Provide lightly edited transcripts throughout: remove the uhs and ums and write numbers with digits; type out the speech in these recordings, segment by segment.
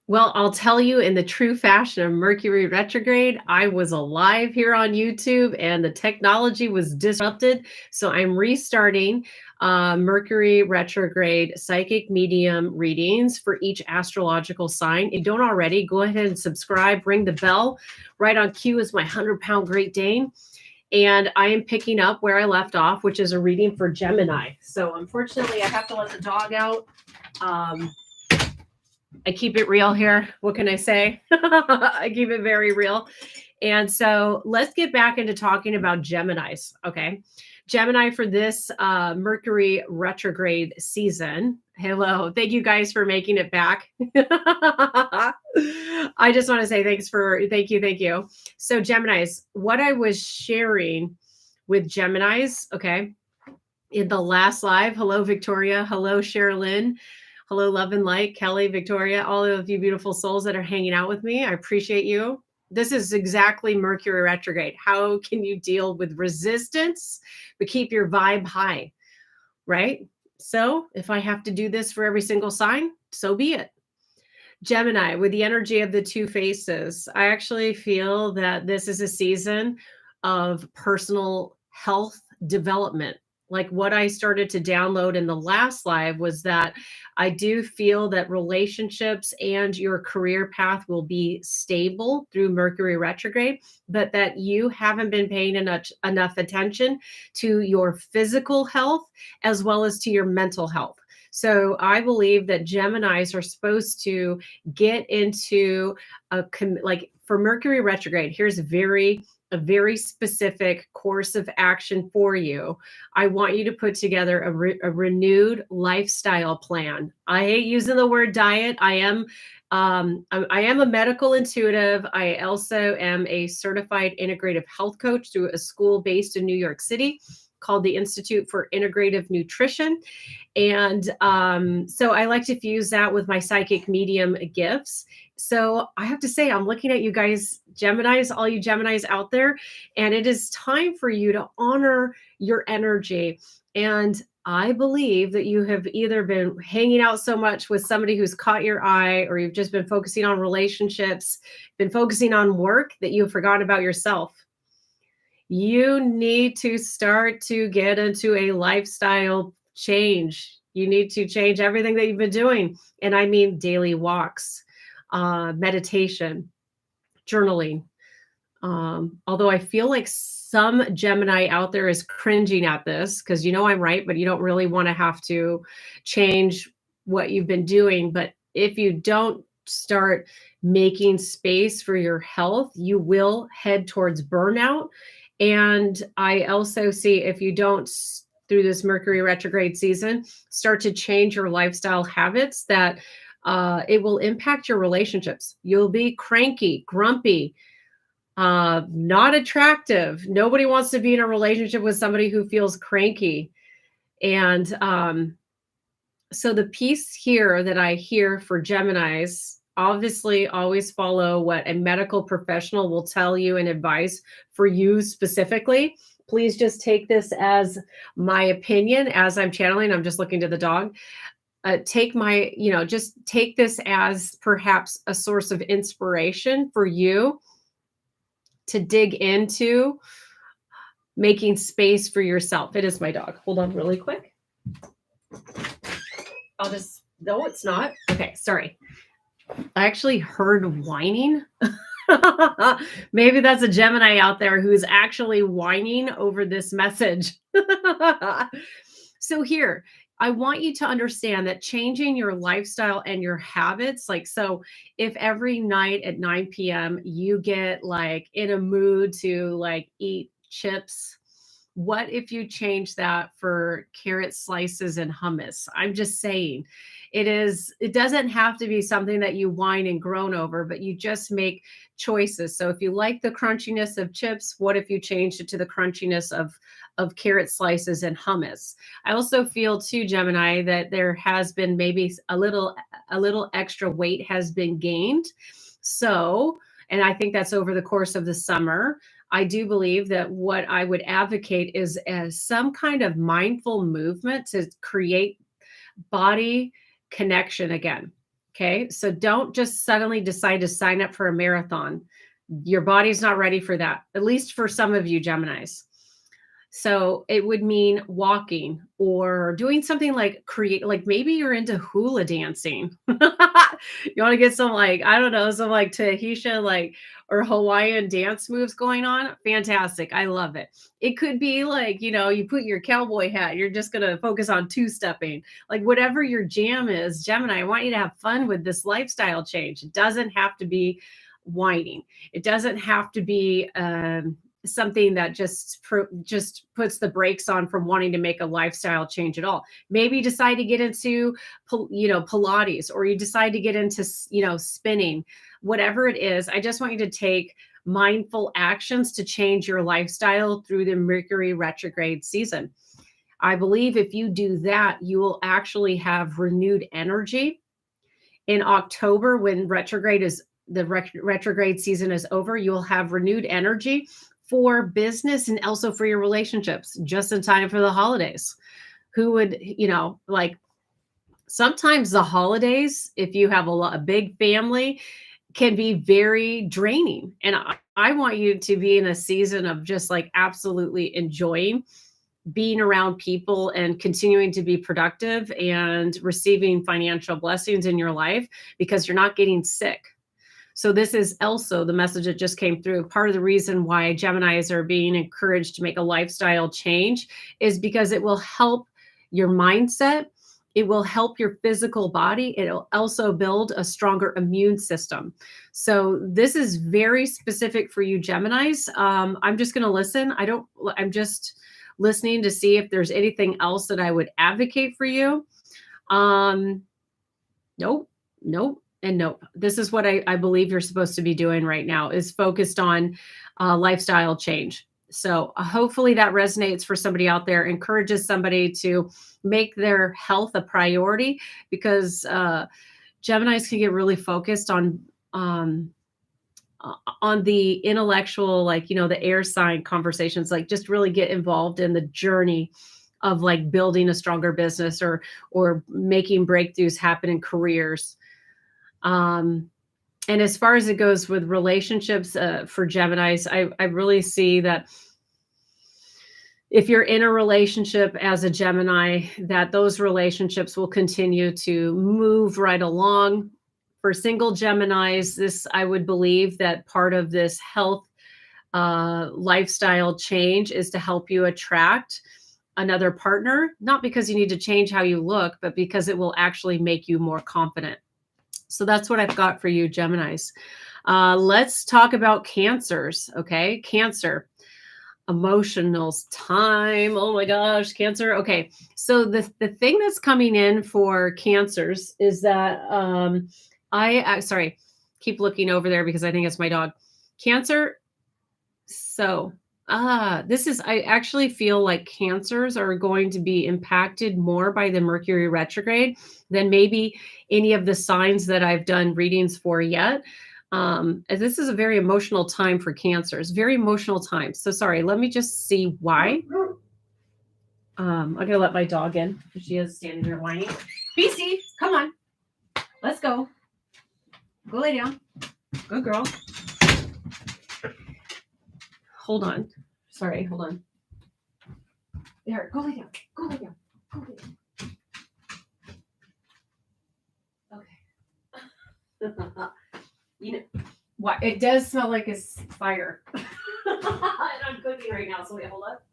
Well, I'll tell you in the true fashion of Mercury retrograde, I was alive here on YouTube and the technology was disrupted. So I'm restarting Mercury retrograde psychic medium readings for each astrological sign. If you don't already, go ahead and subscribe, ring the bell. Right on cue is my 100-pound Great Dane. And I am picking up where I left off, which is a reading for Gemini. So unfortunately, I have to let the dog out. I keep it real here. What can I say? I keep it very real. And so let's get back into talking about Geminis. Okay. Gemini for this Mercury retrograde season. Hello. Thank you guys for making it back. I just want to say thank you. So Geminis, what I was sharing with Geminis, okay, in the last live, hello, Victoria. Hello, Sherilyn. Hello, love and light, Kelly, Victoria, all of you beautiful souls that are hanging out with me. I appreciate you. This is exactly Mercury retrograde. How can you deal with resistance, but keep your vibe high, right? So if I have to do this for every single sign, so be it. Gemini, with the energy of the two faces, I actually feel that this is a season of personal health development. Like what I started to download in the last live was that I do feel that relationships and your career path will be stable through Mercury retrograde, but that you haven't been paying enough attention to your physical health as well as to your mental health. So I believe that Geminis are supposed to get into like for Mercury retrograde. Here's a very specific course of action for you. I want you to put together a renewed lifestyle plan. I hate using the word diet. I am a medical intuitive. I also am a certified integrative health coach through a school based in New York City called the Institute for Integrative Nutrition. And so I like to fuse that with my psychic medium gifts. So I have to say, I'm looking at you guys, Geminis, all you Geminis out there, and it is time for you to honor your energy. And I believe that you have either been hanging out so much with somebody who's caught your eye, or you've just been focusing on relationships, been focusing on work, that you forgot about yourself. You need to start to get into a lifestyle change. You need to change everything that you've been doing. And I mean daily walks, meditation, journaling. Although I feel like some Gemini out there is cringing at this because I'm right, but you don't really want to have to change what you've been doing. But if you don't start making space for your health, you will head towards burnout. And I also see if you don't, through this Mercury retrograde season, start to change your lifestyle habits, that it will impact your relationships. You'll be cranky, grumpy, not attractive. Nobody wants to be in a relationship with somebody who feels cranky. And so the piece here that I hear for Geminis, obviously always follow what a medical professional will tell you and advise for you specifically. Please just take this as my opinion as I'm channeling. I'm just looking to the dog. Just take this as perhaps a source of inspiration for you to dig into making space for yourself. It is my dog. Hold on really quick. No, it's not. Okay, sorry. I actually heard whining. Maybe that's a Gemini out there who's actually whining over this message. So here, I want you to understand that changing your lifestyle and your habits, so if every night at 9 p.m. you get like in a mood to like eat chips, what if you change that for carrot slices and hummus? I'm just saying. It doesn't have to be something that you whine and groan over, but you just make choices. So if you like the crunchiness of chips, what if you changed it to the crunchiness of carrot slices and hummus? I also feel too, Gemini, that there has been maybe a little extra weight has been gained. So, and I think that's over the course of the summer. I do believe that what I would advocate is as some kind of mindful movement to create body connection again. Okay. So don't just suddenly decide to sign up for a marathon. Your body's not ready for that, at least for some of you Geminis. So it would mean walking or doing something like create, like maybe you're into hula dancing. You want to get some, like, I don't know, some like Tahitian, like, or Hawaiian dance moves going on. Fantastic. I love it. It could be like, you put your cowboy hat, you're just going to focus on two stepping, like whatever your jam is. Gemini, I want you to have fun with this lifestyle change. It doesn't have to be whining. It doesn't have to be, something that just puts the brakes on from wanting to make a lifestyle change at all. Maybe you decide to get into Pilates, or you decide to get into spinning. Whatever it is, I just want you to take mindful actions to change your lifestyle through the Mercury retrograde season. I believe if you do that, you will actually have renewed energy in October when the retrograde season is over. You will have renewed energy for business and also for your relationships, just in time for the holidays. Who would, like, sometimes the holidays, if you have a big family, can be very draining. And I want you to be in a season of just like absolutely enjoying being around people and continuing to be productive and receiving financial blessings in your life because you're not getting sick. So this is also the message that just came through. Part of the reason why Geminis are being encouraged to make a lifestyle change is because it will help your mindset. It will help your physical body. It'll also build a stronger immune system. So this is very specific for you Geminis. I'm just going to listen. I'm just listening to see if there's anything else that I would advocate for you. Nope. And nope. This is what I believe you're supposed to be doing right now, is focused on lifestyle change. So hopefully that resonates for somebody out there, encourages somebody to make their health a priority, because Geminis can get really focused on the intellectual, like, the air sign conversations, like just really get involved in the journey of like building a stronger business or making breakthroughs happen in careers. And as far as it goes with relationships, for Geminis, I really see that if you're in a relationship as a Gemini, that those relationships will continue to move right along. For single Geminis, I would believe that part of this health lifestyle change is to help you attract another partner, not because you need to change how you look, but because it will actually make you more confident. So that's what I've got for you, Geminis. Let's talk about Cancers. Okay. Cancer, emotionals time. Oh my gosh, Cancer. Okay. So the thing that's coming in for Cancers is that, sorry, keep looking over there because I think it's my dog. Cancer. So, I actually feel like Cancers are going to be impacted more by the Mercury retrograde than maybe any of the signs that I've done readings for yet. This is a very emotional time for Cancers, very emotional time. So sorry, let me just see why. I'm going to let my dog in because she is standing there whining. BC, come on. Let's go. Go lay down. Good girl. Hold on. Sorry, hold on. There, go lay down. Go lay down. Go lay down. Okay. What? It does smell like it's fire. And I'm cooking right now, so wait, hold up.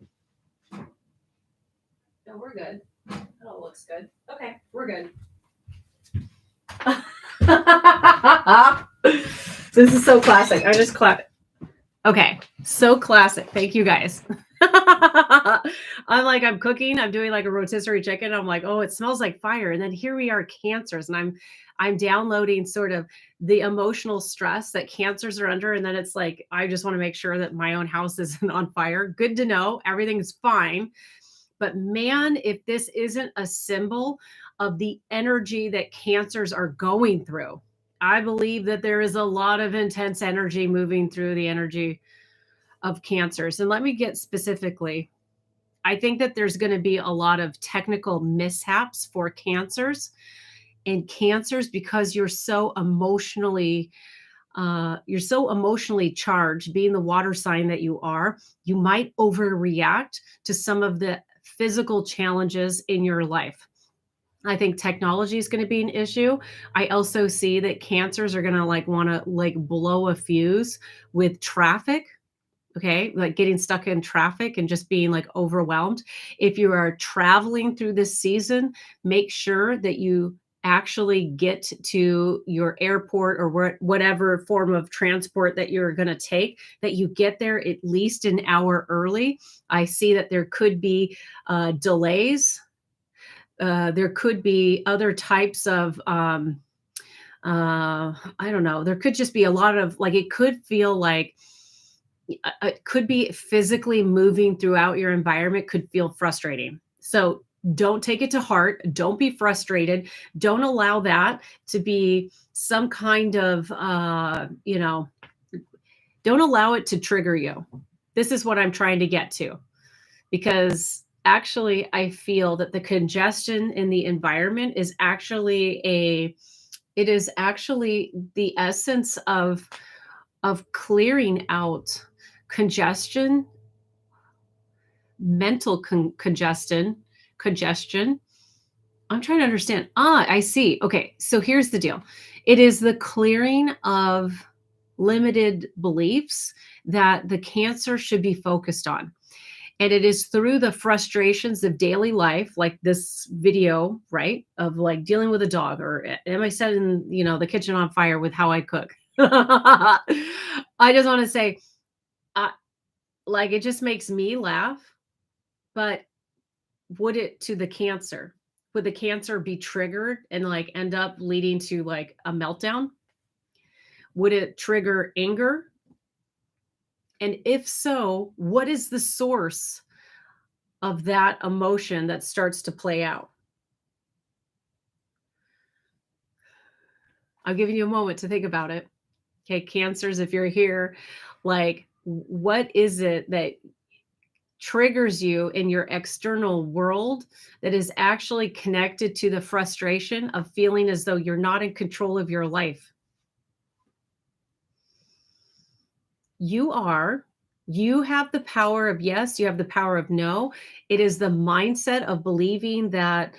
No, we're good. That all looks good. Okay, we're good. This is so classic. I just clap. Okay, so classic. Thank you guys. I'm cooking. I'm doing like a rotisserie chicken. I'm like, oh, it smells like fire. And then here we are, Cancers, and I'm downloading sort of the emotional stress that Cancers are under. And then it's like, I just want to make sure that my own house isn't on fire. Good to know. Everything's fine. But man, if this isn't a symbol of the energy that Cancers are going through, I believe that there is a lot of intense energy moving through the energy of Cancers. And let me get specifically. I think that there's going to be a lot of technical mishaps for Cancers. And Cancers, because you're so emotionally charged, being the water sign that you are, you might overreact to some of the physical challenges in your life. I think technology is going to be an issue. I also see that Cancers are going to like want to like blow a fuse with traffic. Okay, like getting stuck in traffic and just being like overwhelmed. If you are traveling through this season, make sure that you actually get to your airport or whatever form of transport that you're going to take, that you get there at least an hour early. I see that there could be delays. There could be other types of I don't know. There could just be a lot of like, it could feel like it could be physically moving throughout your environment could feel frustrating. So don't take it to heart. Don't be frustrated. Don't allow that to be some kind of, don't allow it to trigger you. This is what I'm trying to get to, because actually I feel that the congestion in the environment is actually it is actually the essence of clearing out congestion, mental congestion. I'm trying to understand. I see. Okay, so here's the deal. It is the clearing of limited beliefs that the Cancer should be focused on. And it is through the frustrations of daily life, like this video, right? Of like dealing with a dog, or am I setting, the kitchen on fire with how I cook? I just want to say, like, it just makes me laugh. But would it to the Cancer? Would the Cancer be triggered and like end up leading to like a meltdown? Would it trigger anger? And if so, what is the source of that emotion that starts to play out? I'll give you a moment to think about it. Okay, Cancers, if you're here, like, what is it that triggers you in your external world that is actually connected to the frustration of feeling as though you're not in control of your life? You are. You have the power of yes, you have the power of no. It is the mindset of believing that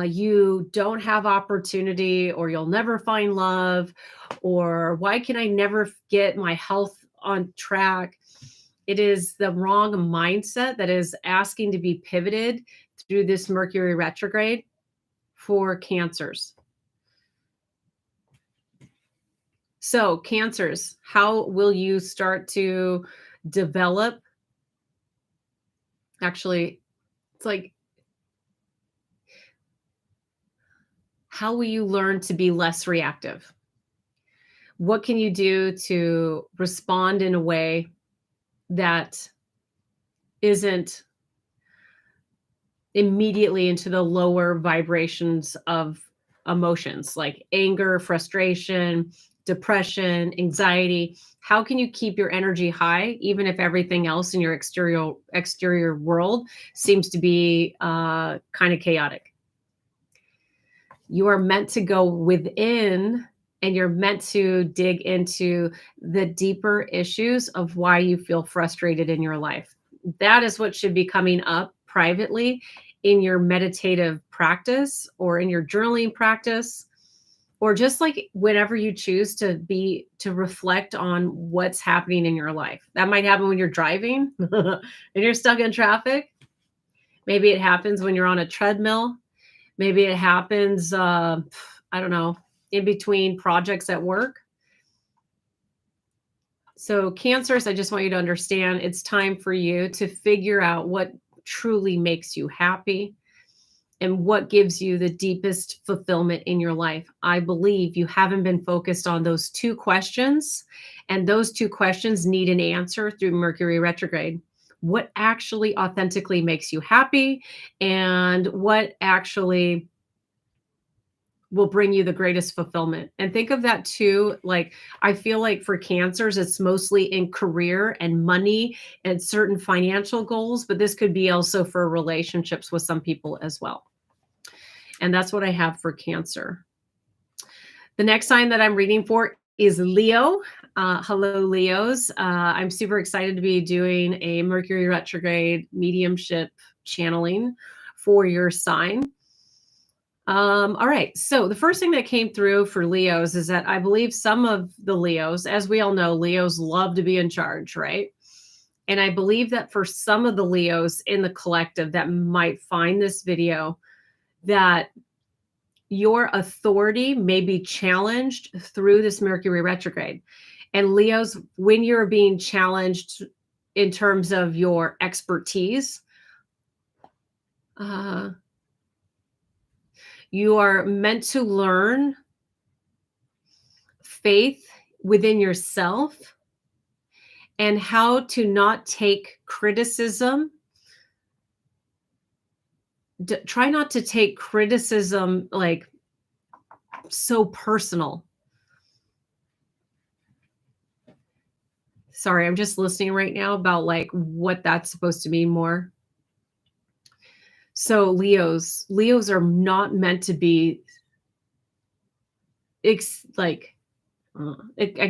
you don't have opportunity, or you'll never find love, or why can I never get my health on track? It is the wrong mindset that is asking to be pivoted through this Mercury retrograde for Cancers. So, Cancers, how will you start to develop? Actually, it's like, how will you learn to be less reactive? What can you do to respond in a way that isn't immediately into the lower vibrations of emotions like anger, frustration, depression, anxiety? How can you keep your energy high even if everything else in your exterior world seems to be kind of chaotic? You are meant to go within, and you're meant to dig into the deeper issues of why you feel frustrated in your life. That is what should be coming up privately in your meditative practice, or in your journaling practice, or just like whenever you choose to reflect on what's happening in your life. That might happen when you're driving and you're stuck in traffic. Maybe it happens when you're on a treadmill. Maybe it happens, I don't know, in between projects at work. So Cancers, I just want you to understand, it's time for you to figure out what truly makes you happy and what gives you the deepest fulfillment in your life. I believe you haven't been focused on those two questions, and those two questions need an answer through Mercury retrograde. What actually authentically makes you happy, and what actually will bring you the greatest fulfillment? And think of that too. Like, I feel like for Cancers, it's mostly in career and money and certain financial goals, but this could be also for relationships with some people as well. And that's what I have for Cancer. The next sign that I'm reading for is Leo. Hello, Leos. I'm super excited to be doing a Mercury retrograde mediumship channeling for your sign. All right. So the first thing that came through for Leos is that I believe some of the Leos, as we all know, Leos love to be in charge, right? And I believe that for some of the Leos in the collective that might find this video, that your authority may be challenged through this Mercury retrograde. And Leos, when you're being challenged in terms of your expertise, you are meant to learn faith within yourself and how to not take criticism. Try not to take criticism like so personal. Sorry, I'm just listening right now about like what that's supposed to mean more. So Leos are not meant to be I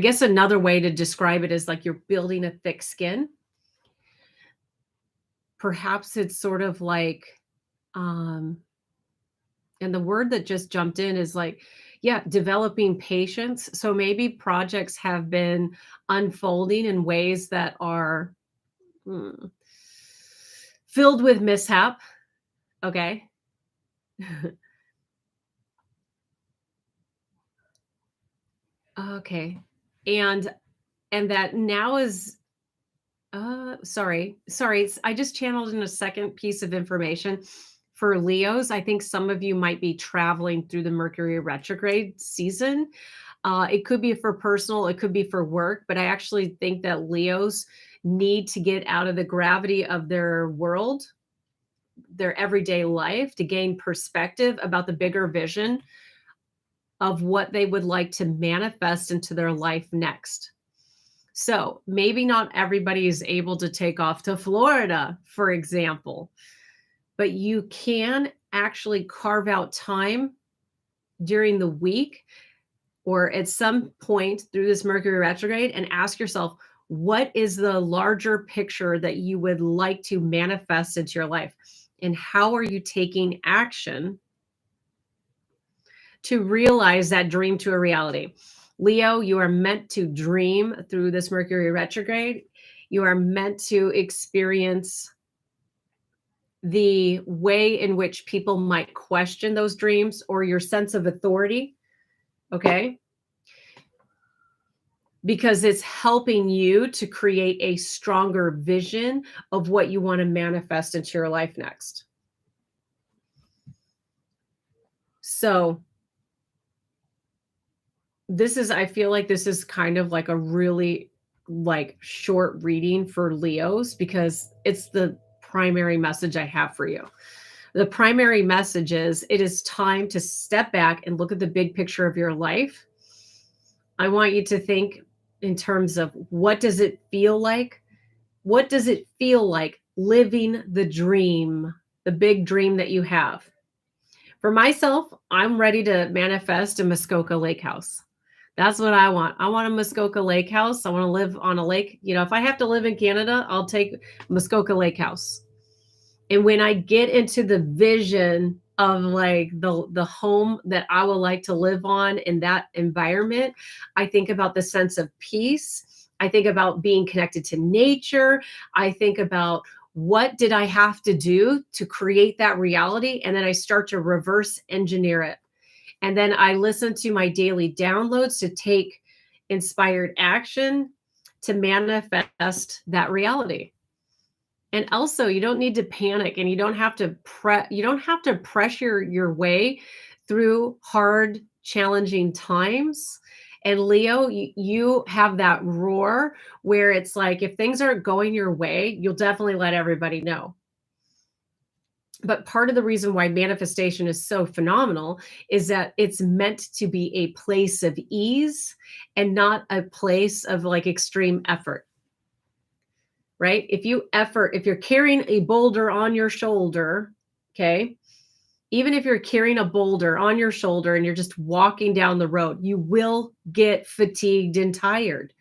guess another way to describe it is like you're building a thick skin. Perhaps it's sort of like, and the word that just jumped in is like, yeah, developing patience. So maybe projects have been unfolding in ways that are filled with mishap. Okay. Okay. And that now is sorry. I just channeled in a second piece of information for Leos. I think some of you might be traveling through the Mercury retrograde season. It could be for personal, it could be for work, but I actually think that Leos need to get out of the gravity of their world, their everyday life, to gain perspective about the bigger vision of what they would like to manifest into their life next. So maybe not everybody is able to take off to Florida, for example, but you can actually carve out time during the week or at some point through this Mercury retrograde and ask yourself, what is the larger picture that you would like to manifest into your life? And how are you taking action to realize that dream to a reality? Leo, you are meant to dream through this Mercury retrograde. You are meant to experience the way in which people might question those dreams or your sense of authority. Okay. Because it's helping you to create a stronger vision of what you want to manifest into your life next. So I feel like this is kind of like a really like short reading for Leos because it's the primary message I have for you. The primary message is it is time to step back and look at the big picture of your life. I want you to think in terms of what does it feel like? What does it feel like living the dream, the big dream that you have? For myself, I'm ready to manifest a Muskoka lake house. That's what I want. I want a Muskoka lake house. I want to live on a lake. You know, if I have to live in Canada, I'll take Muskoka lake house. And when I get into the vision of like the home that I would like to live on in that environment, I think about the sense of peace. I think about being connected to nature. I think about what did I have to do to create that reality? And then I start to reverse engineer it. And then I listen to my daily downloads to take inspired action to manifest that reality. And also, you don't need to panic and you don't have to pressure your way through hard, challenging times. And Leo, you have that roar where it's like, if things aren't going your way, you'll definitely let everybody know. But part of the reason why manifestation is so phenomenal is that it's meant to be a place of ease and not a place of like extreme effort. Right? If you're carrying a boulder on your shoulder, okay, even if you're carrying a boulder on your shoulder and you're just walking down the road, you will get fatigued and tired.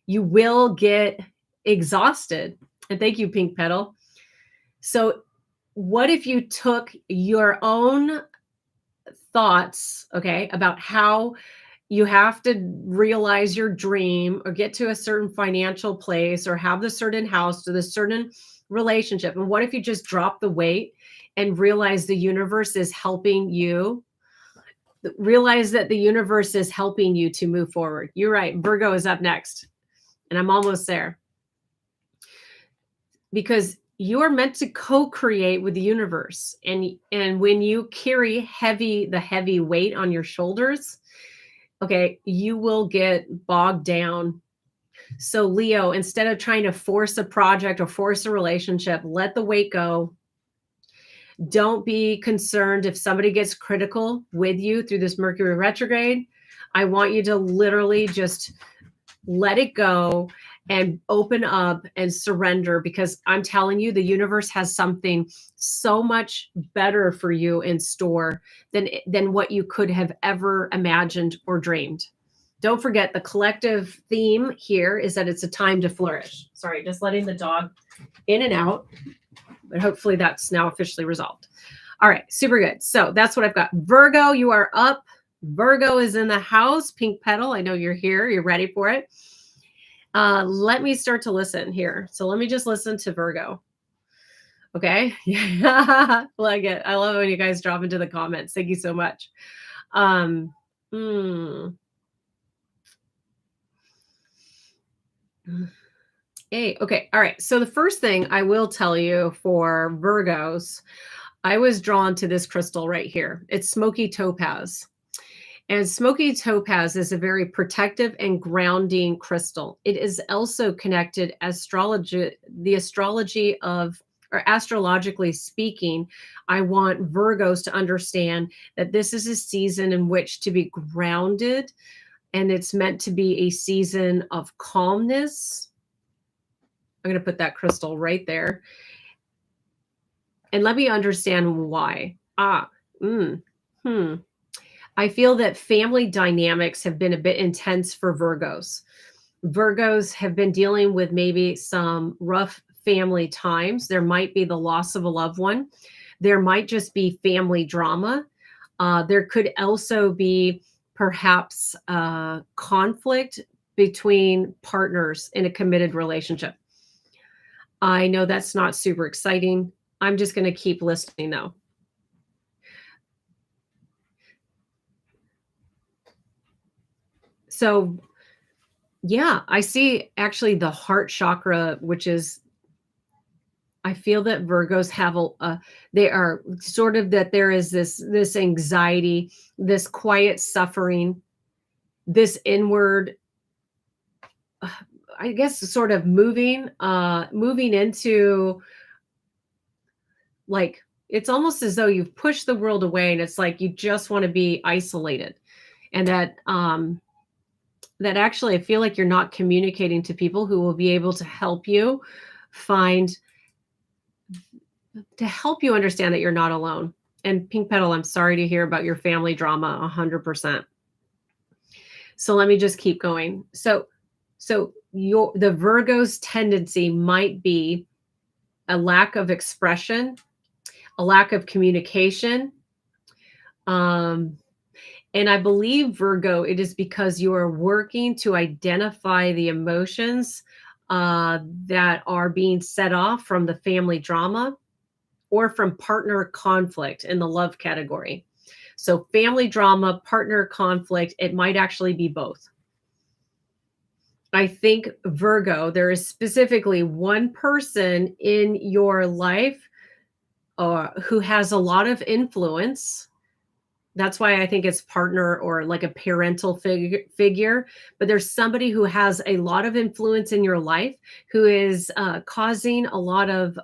You will get exhausted. And thank you, Pink Petal. So what if you took your own thoughts, okay, about how you have to realize your dream or get to a certain financial place or have the certain house or the certain relationship? And what if you just drop the weight and realize the universe is helping you? Realize that the universe is helping you to move forward. You're right. Virgo is up next. And I'm almost there. Because you're meant to co-create with the universe. And when you carry the heavy weight on your shoulders, okay, you will get bogged down. So Leo, instead of trying to force a project or force a relationship, let the weight go. Don't be concerned if somebody gets critical with you through this Mercury retrograde. I want you to literally just let it go and open up and surrender, because I'm telling you, the universe has something so much better for you in store than what you could have ever imagined or dreamed. Don't forget, the collective theme here is that it's a time to flourish. Sorry, just letting the dog in and out, but hopefully that's now officially resolved. All right, super good. So that's what I've got. Virgo, you are up. Virgo is in the house. Pink Petal, I know you're here. You're ready for it. Let me start to listen here. So let me just listen to Virgo. Okay. Yeah. Like it. I love it when you guys drop into the comments. Thank you so much. Hey, okay. All right. So the first thing I will tell you for Virgos, I was drawn to this crystal right here. It's smoky topaz. And smoky topaz is a very protective and grounding crystal. It is also connected the astrology of, or astrologically speaking, I want Virgos to understand that this is a season in which to be grounded, and it's meant to be a season of calmness. I'm going to put that crystal right there. And let me understand why. I feel that family dynamics have been a bit intense for Virgos. Virgos have been dealing with maybe some rough family times. There might be the loss of a loved one. There might just be family drama. There could also be perhaps conflict between partners in a committed relationship. I know that's not super exciting. I'm just going to keep listening though. So yeah, I see actually the heart chakra, which is, I feel that Virgos have they are sort of, that there is this anxiety, this quiet suffering, this inward, I guess, sort of moving into, like, it's almost as though you've pushed the world away and it's like you just want to be isolated. And that actually, I feel like you're not communicating to people who will be able to help you understand that you're not alone. And Pink Petal, I'm sorry to hear about your family drama, 100%. So let me just keep going. So the Virgo's tendency might be a lack of expression, a lack of communication. And I believe, Virgo, it is because you are working to identify the emotions that are being set off from the family drama or from partner conflict in the love category. So family drama, partner conflict, it might actually be both. I think, Virgo, there is specifically one person in your life who has a lot of influence. That's why I think it's partner or like a parental figure. But there's somebody who has a lot of influence in your life who is causing a lot of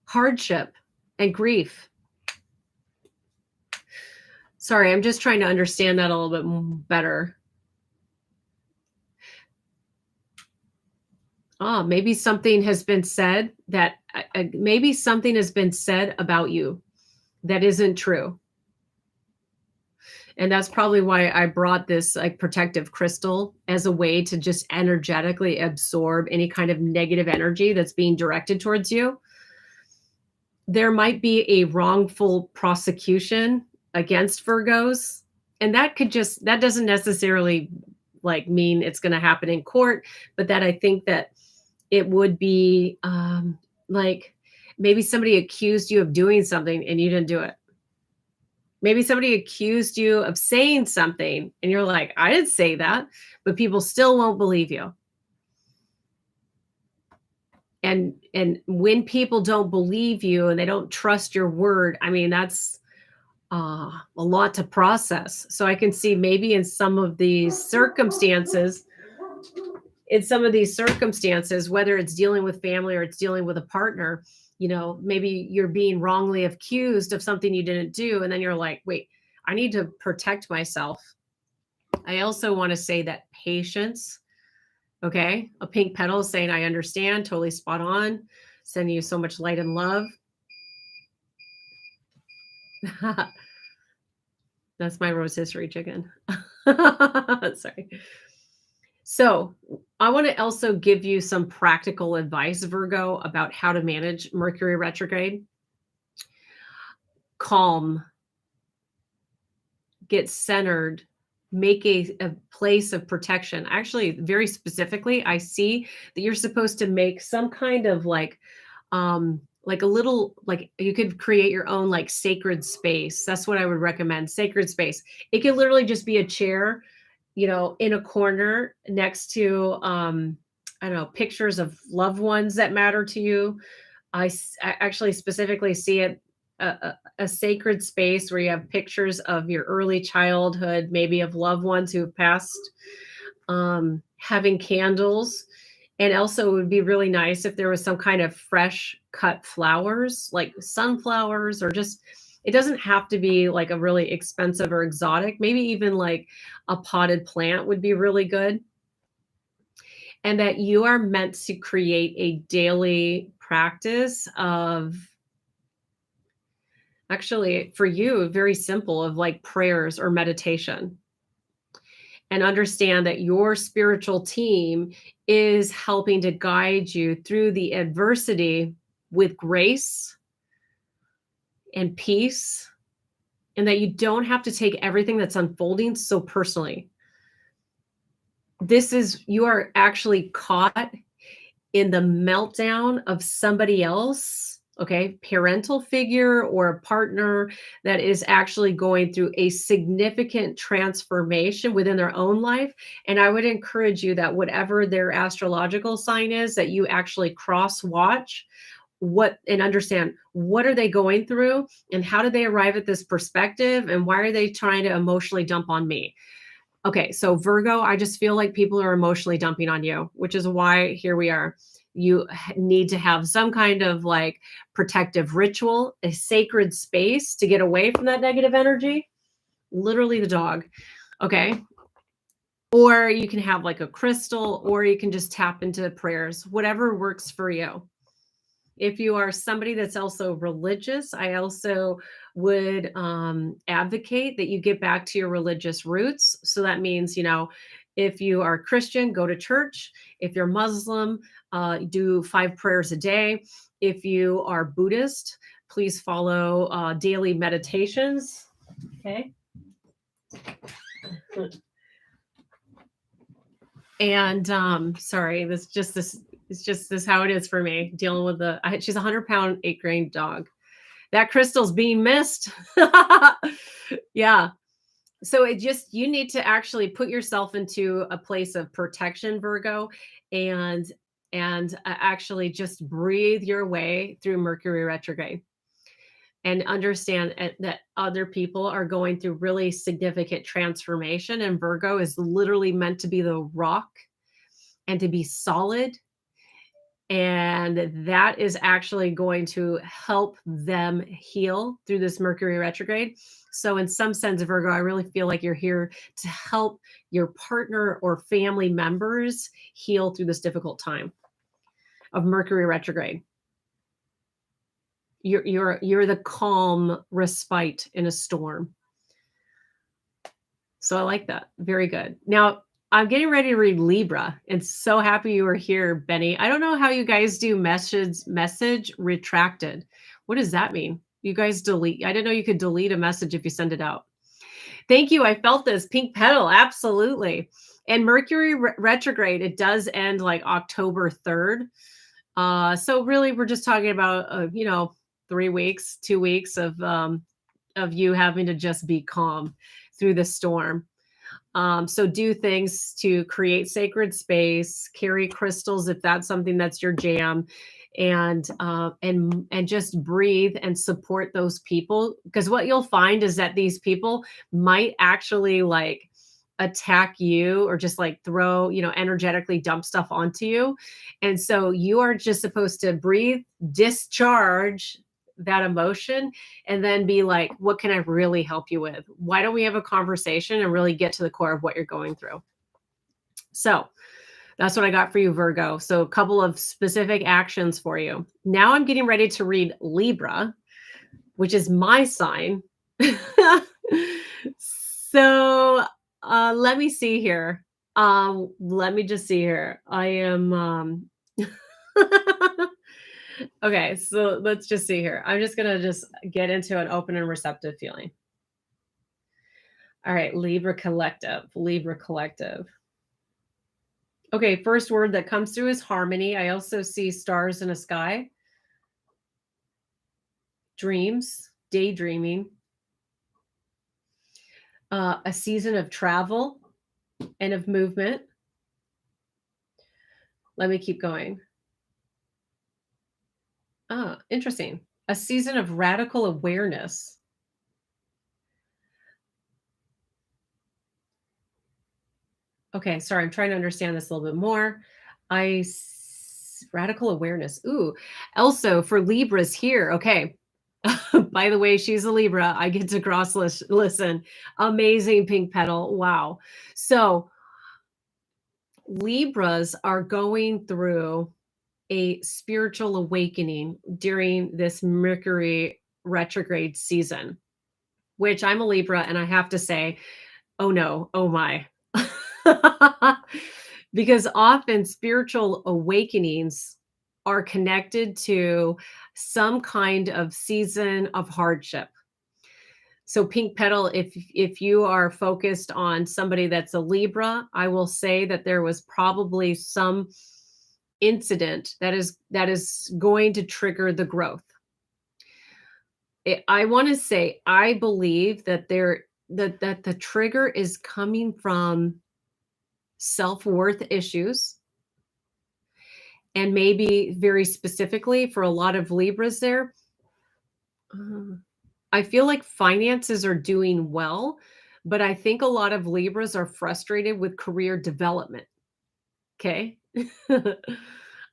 hardship and grief. Sorry, I'm just trying to understand that a little bit better. Maybe something has been said that maybe something has been said about you that isn't true. And that's probably why I brought this like protective crystal as a way to just energetically absorb any kind of negative energy that's being directed towards you. There might be a wrongful prosecution against Virgos, and that doesn't necessarily like mean it's going to happen in court, but that I think that it would be like maybe somebody accused you of doing something and you didn't do it. Maybe somebody accused you of saying something and you're like, I didn't say that, but people still won't believe you. And when people don't believe you and they don't trust your word, I mean, that's a lot to process. So I can see maybe in some of these circumstances, whether it's dealing with family or it's dealing with a partner, maybe you're being wrongly accused of something you didn't do. And then you're like, wait, I need to protect myself. I also want to say that patience, okay? A pink petal is saying, I understand, totally spot on. Sending you so much light and love. That's my rotisserie chicken. Sorry. So I want to also give you some practical advice, Virgo, about how to manage Mercury retrograde. Calm, get centered, make a place of protection. Actually, very specifically, I see that you're supposed to make some kind of like a little, like you could create your own like sacred space. That's what I would recommend. Sacred space. It could literally just be a chair, in a corner next to I don't know, pictures of loved ones that matter to you. I actually specifically see it a sacred space where you have pictures of your early childhood, maybe of loved ones who have passed, having candles. And also, it would be really nice if there was some kind of fresh cut flowers, like sunflowers, or just, it doesn't have to be like a really expensive or exotic. Maybe even like a potted plant would be really good. And that you are meant to create a daily practice of, actually, for you, very simple, of like prayers or meditation. And understand that your spiritual team is helping to guide you through the adversity with grace and peace, and that you don't have to take everything that's unfolding so personally. You are actually caught in the meltdown of somebody else, okay, parental figure or a partner that is actually going through a significant transformation within their own life. And I would encourage you that whatever their astrological sign is, that you actually cross watch and understand what are they going through and how did they arrive at this perspective and why are they trying to emotionally dump on me. Okay, so Virgo, I just feel like people are emotionally dumping on you, which is why here we are. You need to have some kind of like protective ritual, a sacred space to get away from that negative energy. Literally the dog. Okay. Or you can have like a crystal, or you can just tap into prayers, whatever works for you. If you are somebody that's also religious, I also would advocate that you get back to your religious roots. So that means, if you are Christian, go to church. If you're Muslim, do 5 prayers a day. If you are Buddhist, please follow daily meditations. Okay. And sorry, it's just this how it is for me dealing with she's a 100-pound 8-grain dog. That crystal's being missed. Yeah. So you need to actually put yourself into a place of protection, Virgo, and actually just breathe your way through Mercury retrograde. And understand that other people are going through really significant transformation. And Virgo is literally meant to be the rock and to be solid. And that is actually going to help them heal through this Mercury retrograde. So in some sense, Virgo, I really feel like you're here to help your partner or family members heal through this difficult time. of Mercury retrograde. You're the calm respite in a storm. So I like that. Very good. Now, I'm getting ready to read Libra, and so happy you were here, Benny. I don't know how you guys do message retracted. What does that mean? You guys delete. I didn't know you could delete a message if you send it out. Thank you. I felt this pink petal. Absolutely. And Mercury retrograde, it does end like October 3rd. So really we're just talking about, 3 weeks, 2 weeks of you having to just be calm through the storm. So do things to create sacred space, carry crystals if that's something that's your jam, and just breathe and support those people. Because what you'll find is that these people might actually like attack you or just like throw, energetically dump stuff onto you. And so you are just supposed to breathe, discharge that emotion, and then be like, what can I really help you with? Why don't we have a conversation and really get to the core of what you're going through? So that's what I got for you, Virgo. So a couple of specific actions for you. Now I'm getting ready to read Libra, which is my sign. So let me see here. Let me just see here. I am okay, so let's just see here. I'm just gonna just get into an open and receptive feeling. All right, Libra collective, Libra collective. Okay, first word that comes through is harmony. I also see stars in a sky, dreams, daydreaming, a season of travel and of movement. Let me keep going. Ah, interesting. A season of radical awareness. Okay, sorry, I'm trying to understand this a little bit more. Radical awareness. Ooh, also for Libras here. Okay. By the way, she's a Libra. I get to listen. Amazing pink petal. Wow. So Libras are going through a spiritual awakening during this Mercury retrograde season, which I'm a Libra, and I have to say, oh no, oh my. Because often spiritual awakenings are connected to some kind of season of hardship. So pink petal, if you are focused on somebody that's a Libra, I will say that there was probably some incident that is going to trigger the growth. I want to say I believe that that the trigger is coming from self-worth issues, and maybe very specifically for a lot of Libras there, I feel like finances are doing well, but I think a lot of Libras are frustrated with career development. Okay.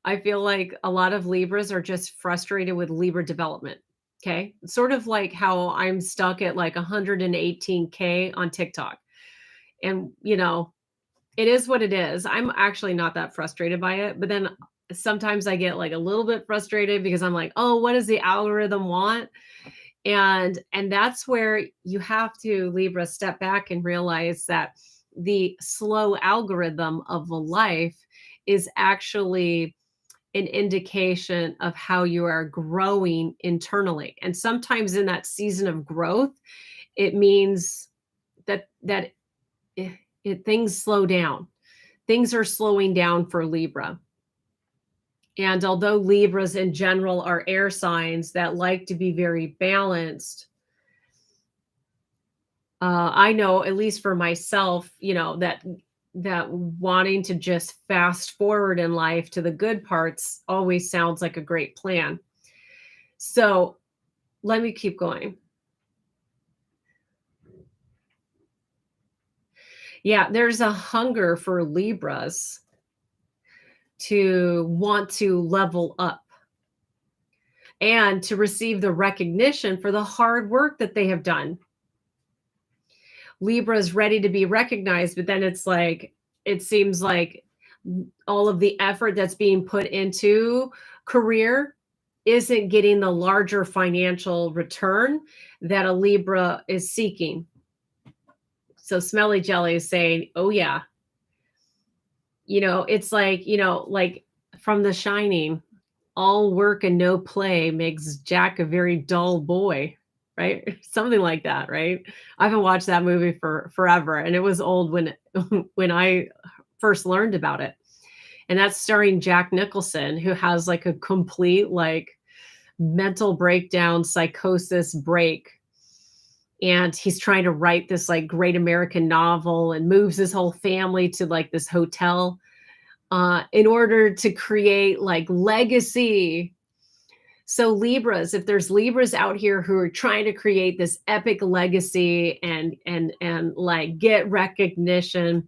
I feel like a lot of Libras are just frustrated with Libra development. Okay. Sort of like how I'm stuck at like 118K on TikTok. And, it is what it is. I'm actually not that frustrated by it, but then sometimes I get like a little bit frustrated because I'm like, "Oh, what does the algorithm want?" And that's where you have to, Libra, step back and realize that the slow algorithm of a life is actually an indication of how you are growing internally. And sometimes in that season of growth, it means that things slow down. Things are slowing down for Libra. And although Libras in general are air signs that like to be very balanced, I know, at least for myself, that wanting to just fast forward in life to the good parts always sounds like a great plan. So let me keep going. Yeah, there's a hunger for Libras to want to level up and to receive the recognition for the hard work that they have done. Libra is ready to be recognized, but then it's like, it seems like all of the effort that's being put into career isn't getting the larger financial return that a Libra is seeking. So Smelly Jelly is saying, oh yeah, it's like from The Shining, all work and no play makes Jack a very dull boy, right? Something like that, right? I haven't watched that movie for forever, and it was old when when I first learned about it. And that's starring Jack Nicholson, who has like a complete like mental breakdown, psychosis break. And he's trying to write this like great American novel and moves his whole family to like this hotel in order to create like legacy. So Libras, if there's Libras out here who are trying to create this epic legacy and like get recognition,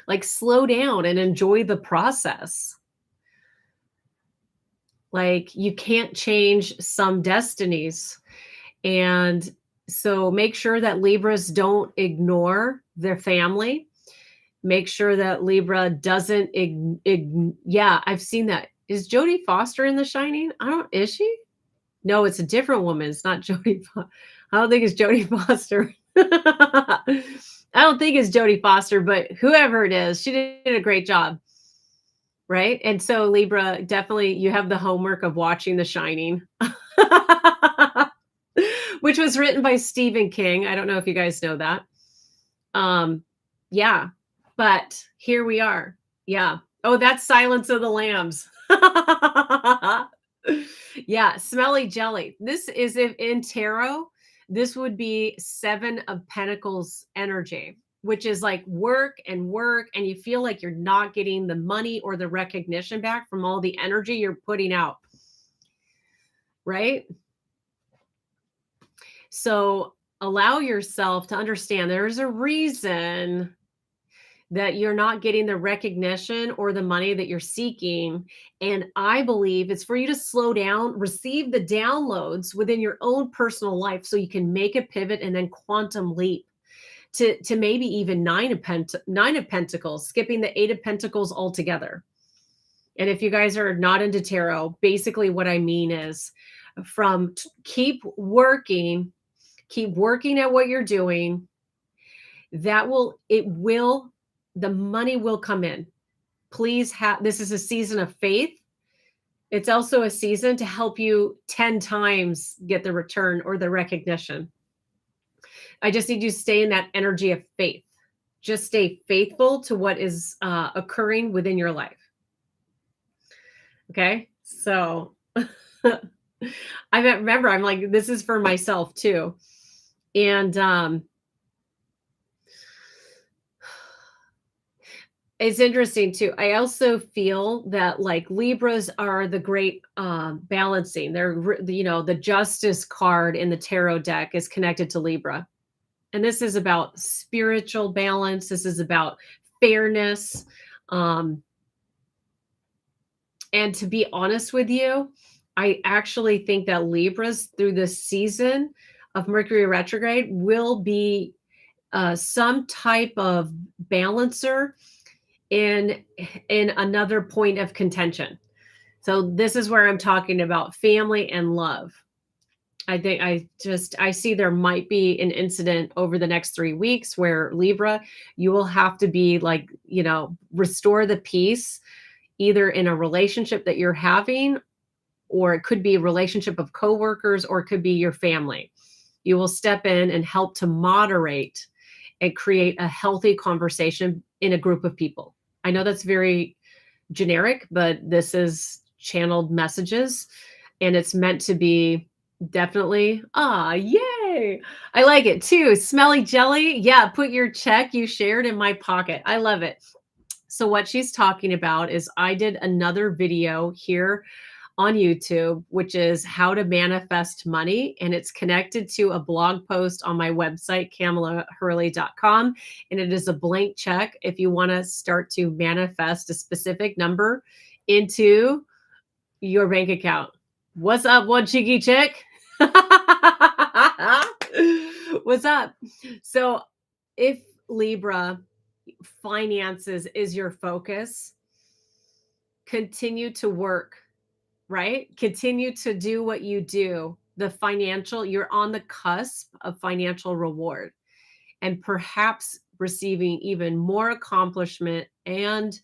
like slow down and enjoy the process. Like you can't change some destinies. And so make sure that Libras don't ignore their family. Make sure that Libra doesn't, yeah, I've seen that. Is Jodie Foster in The Shining? Is she? No, it's a different woman. It's not Jodie. I don't think it's Jodie Foster. I don't think it's Jodie Foster, but whoever it is, she did a great job. Right? And so Libra, definitely you have the homework of watching The Shining, which was written by Stephen King. I don't know if you guys know that. Yeah, but here we are. Yeah. Oh, that's Silence of the Lambs. Yeah, Smelly Jelly. This is if in tarot, this would be 7 of Pentacles energy, which is like work, and you feel like you're not getting the money or the recognition back from all the energy you're putting out. Right? So allow yourself to understand there's a reason that you're not getting the recognition or the money that you're seeking. And I believe it's for you to slow down, receive the downloads within your own personal life so you can make a pivot and then quantum leap to maybe even 9 of Pentacles, skipping the 8 of Pentacles altogether. And if you guys are not into tarot, basically what I mean is keep working at what you're doing. The money will come in. Please this is a season of faith. It's also a season to help you 10 times get the return or the recognition. I just need you to stay in that energy of faith. Just stay faithful to what is occurring within your life. Okay. So I remember, I'm like, this is for myself too. And it's interesting too. I also feel that like Libras are the great balancing. They're, the Justice card in the tarot deck is connected to Libra. And this is about spiritual balance. This is about fairness. And to be honest with you, I actually think that Libras through this season of Mercury retrograde will be some type of balancer in another point of contention. So this is where I'm talking about family and love. I think I see there might be an incident over the next 3 weeks where Libra, you will have to be like, restore the peace either in a relationship that you're having, or it could be a relationship of coworkers, or it could be your family. You will step in and help to moderate and create a healthy conversation in a group of people. I know that's very generic, but this is channeled messages, and it's meant to be definitely, yay. I like it too. Smelly Jelly. Yeah. Put your check you shared in my pocket. I love it. So what she's talking about is I did another video here on YouTube, which is how to manifest money. And it's connected to a blog post on my website, CamelaHurley.com. And it is a blank check if you want to start to manifest a specific number into your bank account. What's up, one cheeky chick? What's up? So if Libra, finances is your focus, continue to work, right? Continue to do what you do. You're on the cusp of financial reward and perhaps receiving even more accomplishment and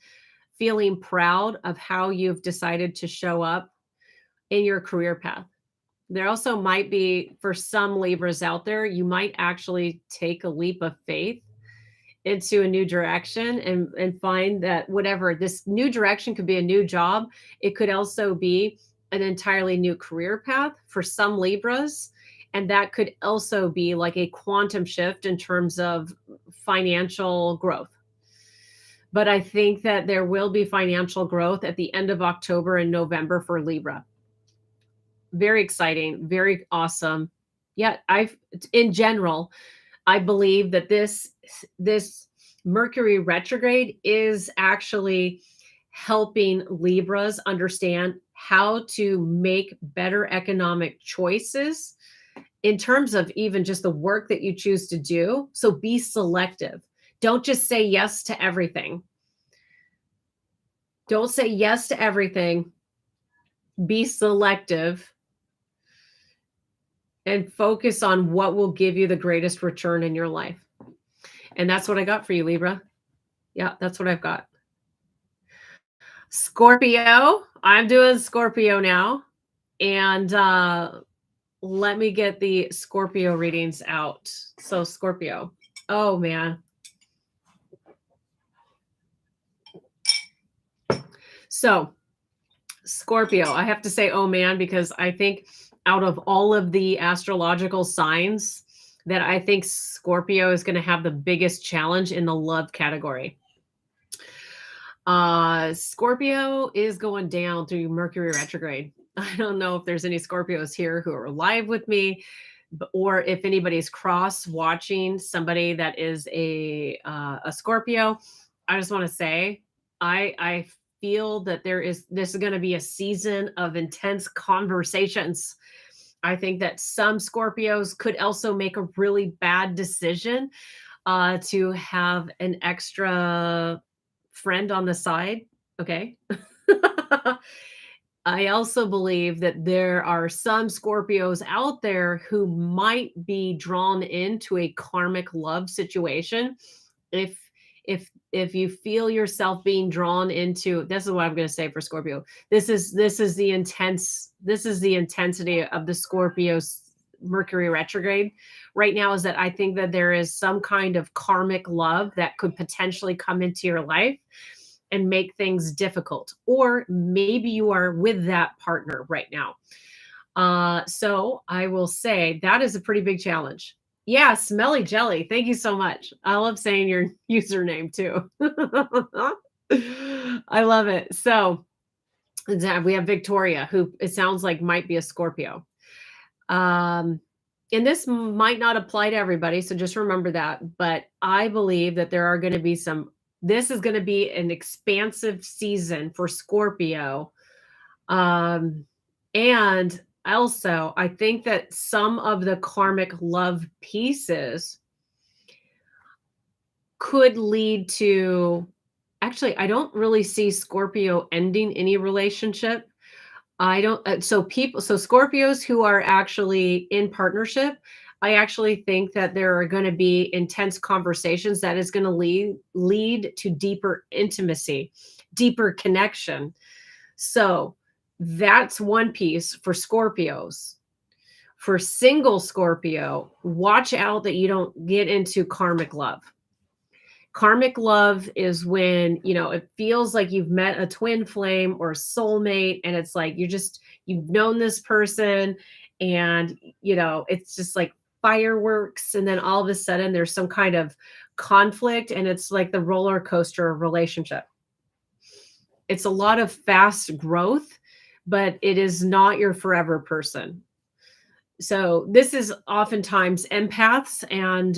feeling proud of how you've decided to show up in your career path. There also might be, for some Libras out there, you might actually take a leap of faith into a new direction and find that whatever this new direction could be, a new job. It could also be an entirely new career path for some Libras. And that could also be like a quantum shift in terms of financial growth. But I think that there will be financial growth at the end of October and November for Libra. Very exciting, very awesome. Yeah, in general, I believe that this Mercury retrograde is actually helping Libras understand how to make better economic choices in terms of even just the work that you choose to do. So be selective. Don't just say yes to everything. Don't say yes to everything. Be selective and focus on what will give you the greatest return in your life. And that's what I got for you, Libra. Yeah, that's what I've got. Scorpio. I'm doing Scorpio now. And let me get the Scorpio readings out. So Scorpio. Oh, man. So Scorpio, I have to say, oh, man, because I think out of all of the astrological signs that I think Scorpio is going to have the biggest challenge in the love category. Scorpio is going down through Mercury retrograde. I don't know if there's any Scorpios here who are live with me, or if anybody's cross watching somebody that is a Scorpio. I just want to say, I feel that this is going to be a season of intense conversations. I think that some Scorpios could also make a really bad decision to have an extra friend on the side. Okay. I also believe that there are some Scorpios out there who might be drawn into a karmic love situation. If you feel yourself being drawn into, this is what I'm going to say for Scorpio. This is the intensity of the Scorpio's Mercury retrograde right now, is that I think that there is some kind of karmic love that could potentially come into your life and make things difficult, or maybe you are with that partner right now. So I will say that is a pretty big challenge. Yeah, Smelly Jelly. Thank you so much. I love saying your username too. I love it. So we have Victoria, who it sounds like might be a Scorpio. And this might not apply to everybody, so just remember that. But I believe that there are going to be this is going to be an expansive season for Scorpio. And also, I think that some of the karmic love pieces could lead to, actually, I don't really see Scorpio ending any relationship. I don't, so Scorpios who are actually in partnership, I actually think that there are going to be intense conversations that is going to lead to deeper intimacy, deeper connection. So that's one piece for Scorpios. For single Scorpio, watch out that you don't get into karmic love. Karmic love is when, it feels like you've met a twin flame or a soulmate, and it's like you've known this person, and it's just like fireworks, and then all of a sudden there's some kind of conflict, and it's like the roller coaster of relationship. It's a lot of fast growth, but it is not your forever person. So this is oftentimes empaths and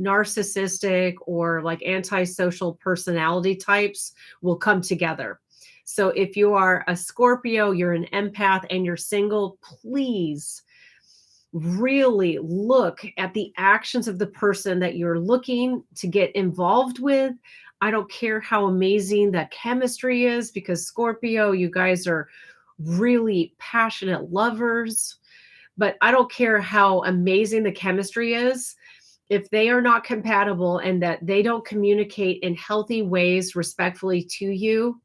narcissistic or like antisocial personality types will come together. So if you are a Scorpio, you're an empath, and you're single, please really look at the actions of the person that you're looking to get involved with. I don't care how amazing that chemistry is, because Scorpio, you guys are really passionate lovers. But I don't care how amazing the chemistry is. If they are not compatible and that they don't communicate in healthy ways respectfully to you,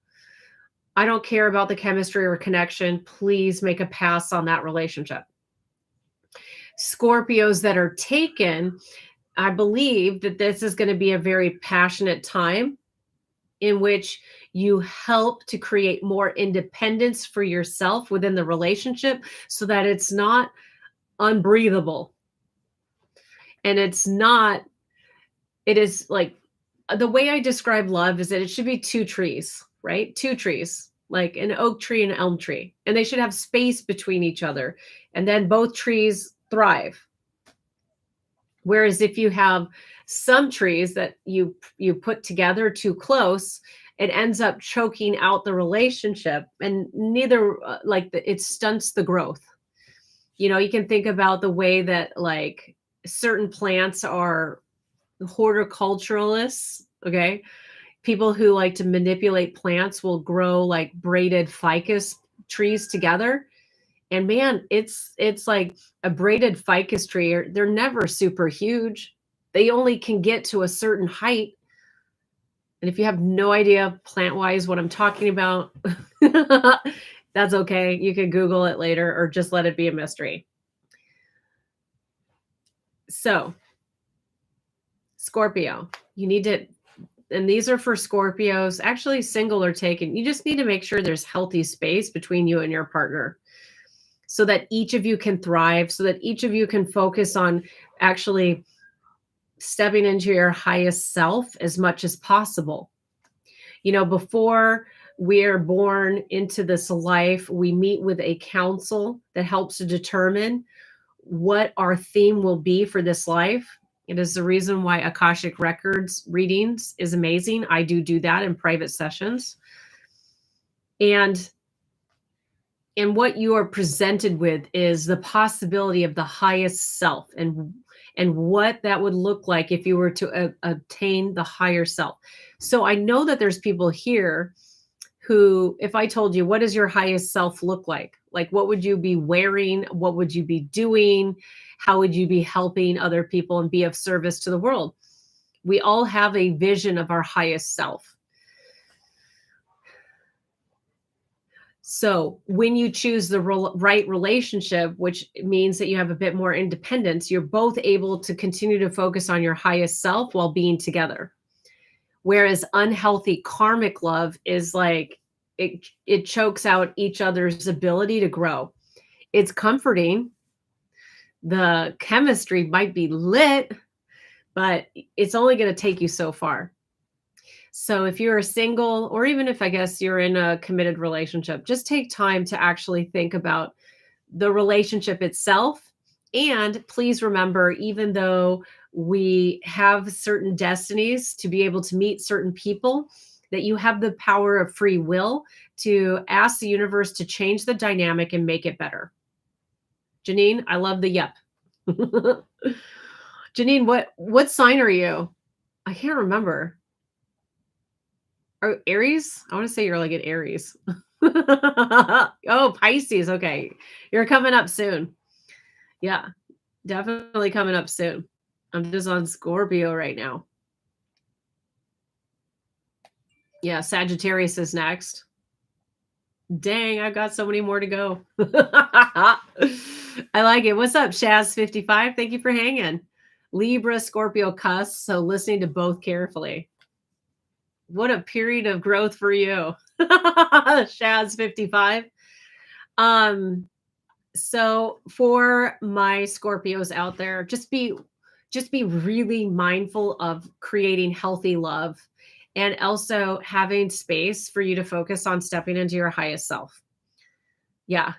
I don't care about the chemistry or connection. Please make a pass on that relationship. Scorpios that are taken, I believe that this is going to be a very passionate time in which you help to create more independence for yourself within the relationship so that it's not unbreathable. And it is like, the way I describe love is that it should be two trees, right? Two trees, like an oak tree and an elm tree, and they should have space between each other. And then both trees thrive. Whereas if you have some trees that you put together too close, it ends up choking out the relationship, and neither it stunts the growth. You can think about the way that like certain plants are horticulturalists, okay? People who like to manipulate plants will grow like braided ficus trees together. And man, it's like a braided ficus tree, they're never super huge. They only can get to a certain height. And if you have no idea plant-wise what I'm talking about, that's okay. You can Google it later or just let it be a mystery. So, Scorpio, you need to, and these are for Scorpios, actually single or taken. You just need to make sure there's healthy space between you and your partner so that each of you can thrive, so that each of you can focus on actually stepping into your highest self as much as possible. Before we're born into this life, we meet with a council that helps to determine what our theme will be for this life. It is the reason why Akashic Records readings is amazing. I do that in private sessions. And what you are presented with is the possibility of the highest self and what that would look like if you were to attain the higher self. So I know that there's people here who, if I told you, what does your highest self look like? Like, what would you be wearing? What would you be doing? How would you be helping other people and be of service to the world? We all have a vision of our highest self. So when you choose the right relationship, which means that you have a bit more independence, you're both able to continue to focus on your highest self while being together. Whereas unhealthy karmic love is like, it chokes out each other's ability to grow. It's comforting. The chemistry might be lit, but it's only going to take you so far. So if you're single, or even if I guess you're in a committed relationship, just take time to actually think about the relationship itself. And please remember, even though we have certain destinies to be able to meet certain people, that you have the power of free will to ask the universe to change the dynamic and make it better. Janine, I love the yep. Janine, what sign are you? I can't remember. Oh, Aries? I want to say you're like an Aries. Oh, Pisces. Okay. You're coming up soon. Yeah, definitely coming up soon. I'm just on Scorpio right now. Yeah, Sagittarius is next. Dang, I've got so many more to go. I like it. What's up, Shaz55? Thank you for hanging. Libra, Scorpio cusp, so listening to both carefully. What a period of growth for you. Shaz55. So for my Scorpios out there, just be really mindful of creating healthy love and also having space for you to focus on stepping into your highest self. Yeah.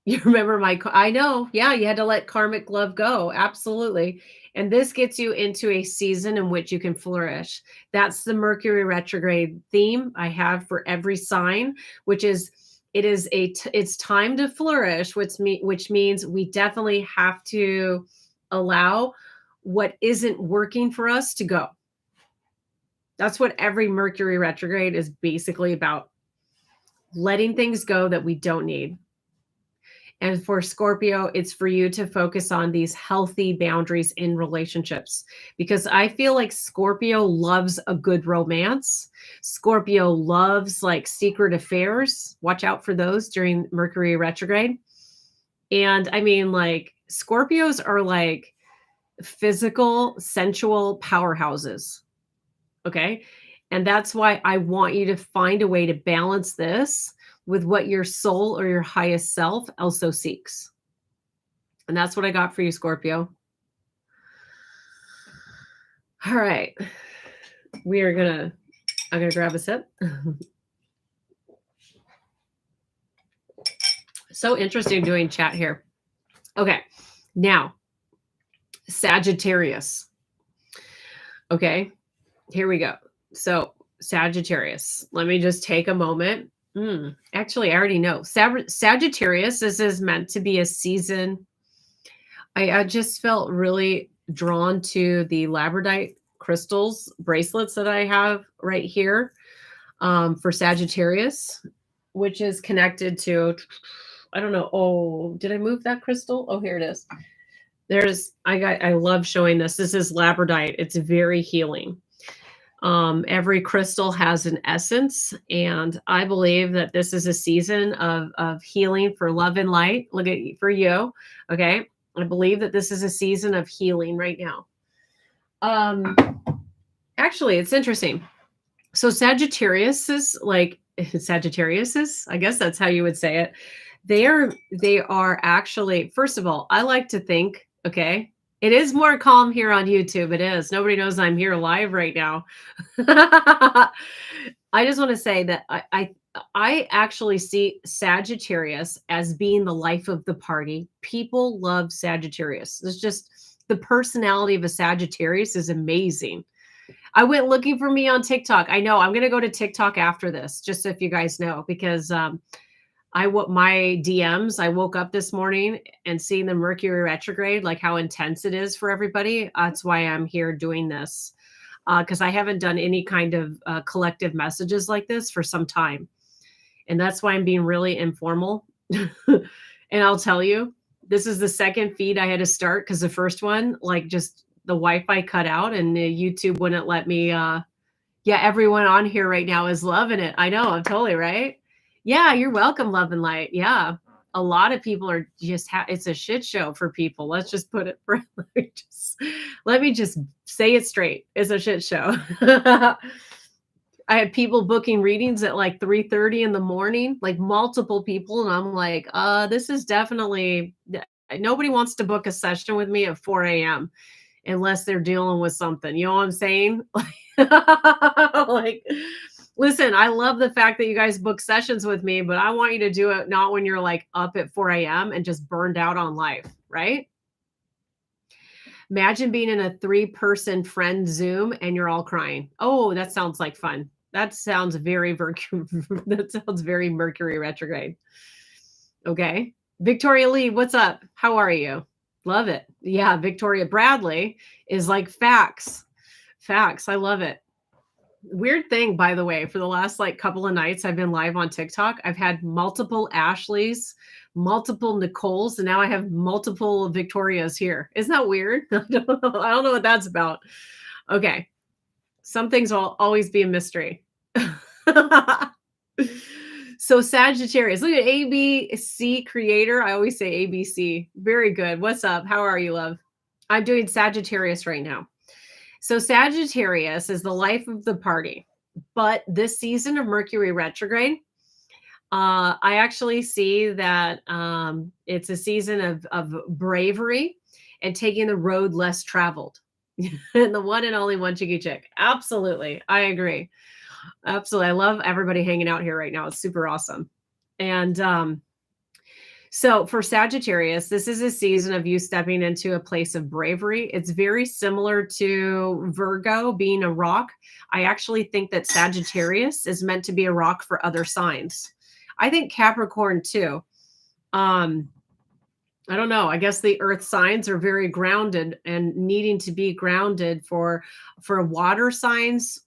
You remember I know. Yeah. You had to let karmic love go. Absolutely. And this gets you into a season in which you can flourish. That's the Mercury retrograde theme I have for every sign, which is, it's time to flourish, which means we definitely have to allow what isn't working for us to go. That's what every Mercury retrograde is basically about. Letting things go that we don't need. And for Scorpio, it's for you to focus on these healthy boundaries in relationships, because I feel like Scorpio loves a good romance. Scorpio loves like secret affairs. Watch out for those during Mercury retrograde. And I mean, like, Scorpios are like physical, sensual powerhouses. Okay. And that's why I want you to find a way to balance this with what your soul or your highest self also seeks. And that's what I got for you, Scorpio. All right. I'm going to grab a sip. So interesting doing chat here. Okay. Now, Sagittarius. Okay. Here we go. So Sagittarius, let me just take a moment. Actually, I already know. Sagittarius, this is meant to be a season. I just felt really drawn to the labradorite crystals bracelets that I have right here for Sagittarius, which is connected to, I don't know. Oh, did I move that crystal? Oh, here it is. I love showing this. This is labradorite. It's very healing. Every crystal has an essence, and I believe that this is a season of healing for love and light. Look at for you. Okay. I believe that this is a season of healing right now. Actually, it's interesting. So Sagittarius, I guess that's how you would say it. They are actually, first of all, I like to think, okay, it is more calm here on YouTube. It is. Nobody knows I'm here live right now. I just want to say that I actually see Sagittarius as being the life of the party. People love Sagittarius. It's just the personality of a Sagittarius is amazing. I went looking for me on TikTok. I know I'm going to go to TikTok after this, just so if you guys know, because my DMs, I woke up this morning and seeing the Mercury retrograde, like how intense it is for everybody. That's why I'm here doing this, because I haven't done any kind of collective messages like this for some time. And that's why I'm being really informal. And I'll tell you, this is the second feed I had to start because the first one, like, just the Wi-Fi cut out and YouTube wouldn't let me. Yeah, everyone on here right now is loving it. I know, I'm totally right. Yeah, you're welcome, love and light. Yeah, a lot of people are just it's a shit show for people. Let's just put it. Let me just say it straight. It's a shit show. I had people booking readings at like 3:30 in the morning, like multiple people, and I'm like, this is definitely, nobody wants to book a session with me at 4 a.m. unless they're dealing with something. You know what I'm saying? Like, listen, I love the fact that you guys book sessions with me, but I want you to do it not when you're like up at 4 a.m. and just burned out on life, right? Imagine being in a 3-person friend Zoom and you're all crying. Oh, that sounds like fun. That sounds very Mercury retrograde. Okay. Victoria Lee, what's up? How are you? Love it. Yeah, Victoria Bradley is like facts. Facts. I love it. Weird thing, by the way, for the last like couple of nights I've been live on TikTok, I've had multiple Ashleys, multiple Nicoles, and now I have multiple Victorias here. Isn't that weird? I don't know what that's about. Okay. Some things will always be a mystery. So Sagittarius, look at ABC creator. I always say ABC. Very good. What's up? How are you, love? I'm doing Sagittarius right now. So Sagittarius is the life of the party. But this season of Mercury retrograde, I actually see that it's a season of bravery and taking the road less traveled. And the one and only one chicky chick. Absolutely. I agree. Absolutely. I love everybody hanging out here right now. It's super awesome. And so for Sagittarius, this is a season of you stepping into a place of bravery. It's very similar to Virgo being a rock. I actually think that Sagittarius is meant to be a rock for other signs. I think Capricorn too. I don't know. I guess the earth signs are very grounded and needing to be grounded for water signs,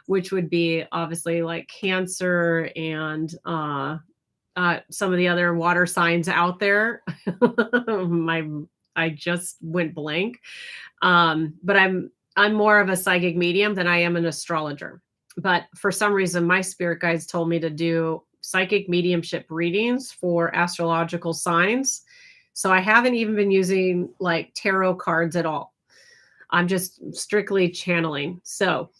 which would be obviously like Cancer and some of the other water signs out there. My I just went blank. But I'm more of a psychic medium than I am an astrologer. But for some reason, my spirit guides told me to do psychic mediumship readings for astrological signs. So I haven't even been using like tarot cards at all. I'm just strictly channeling. So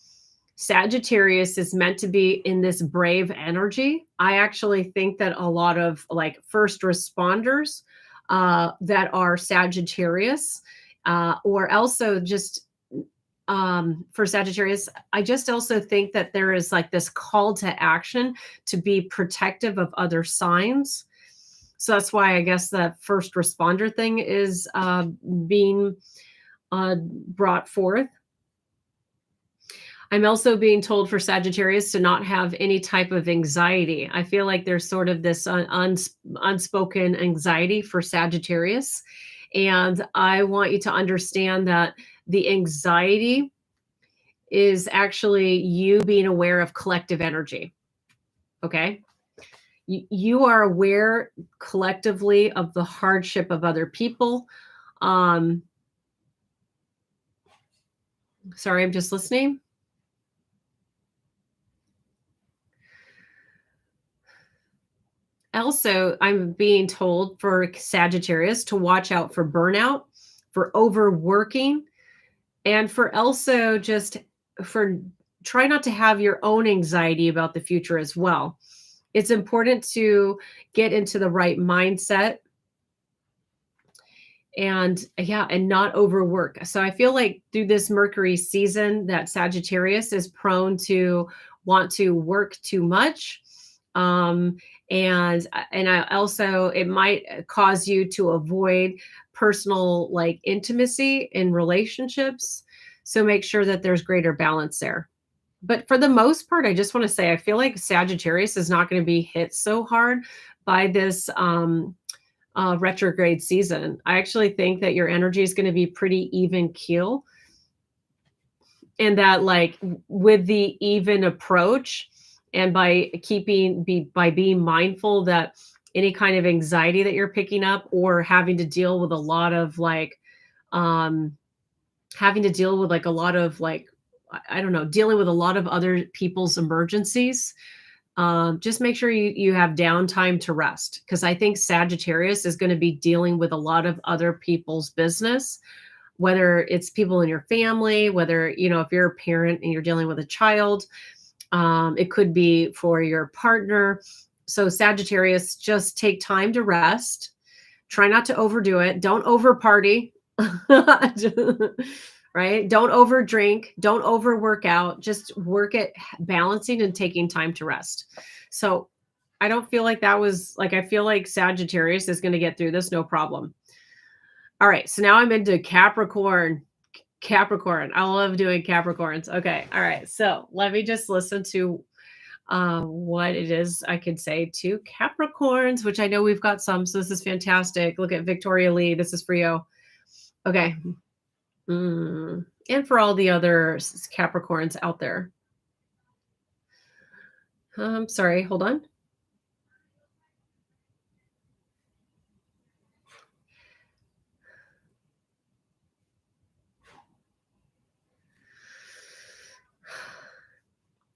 Sagittarius is meant to be in this brave energy. I actually think that a lot of like first responders that are Sagittarius, or also just for Sagittarius, I just also think that there is like this call to action to be protective of other signs. So that's why I guess the first responder thing is being brought forth. I'm also being told for Sagittarius to not have any type of anxiety. I feel like there's sort of this unspoken anxiety for Sagittarius. And I want you to understand that the anxiety is actually you being aware of collective energy. Okay. You are aware collectively of the hardship of other people. Sorry, I'm just listening. Also, I'm being told for Sagittarius to watch out for burnout, for overworking, and for also just for try not to have your own anxiety about the future as well. It's important to get into the right mindset and yeah, and not overwork. So I feel like through this Mercury season that Sagittarius is prone to want to work too much. Um, and I also it might cause you to avoid personal like intimacy in relationships. So make sure that there's greater balance there. But for the most part, I just want to say I feel like Sagittarius is not going to be hit so hard by this retrograde season. I actually think that your energy is going to be pretty even keel, and that like with the even approach and by being mindful that any kind of anxiety that you're picking up or having to deal with a lot of like having to deal with like a lot of like I don't know, dealing with a lot of other people's emergencies. Just make sure you have downtime to rest because I think Sagittarius is going to be dealing with a lot of other people's business, whether it's people in your family, whether, you know, if you're a parent and you're dealing with a child, it could be for your partner. So Sagittarius, just take time to rest. Try not to overdo it. Don't over party. Right? Don't over drink, don't over work out, just work at balancing and taking time to rest. So I don't feel like that was like, I feel like Sagittarius is going to get through this no problem. All right. So now I'm into Capricorn. Capricorn. I love doing Capricorns. Okay. All right. So let me just listen to what it is I could say to Capricorns, which I know we've got some. So this is fantastic. Look at Victoria Lee. This is for you. Okay. And for all the other Capricorns out there. Sorry, hold on.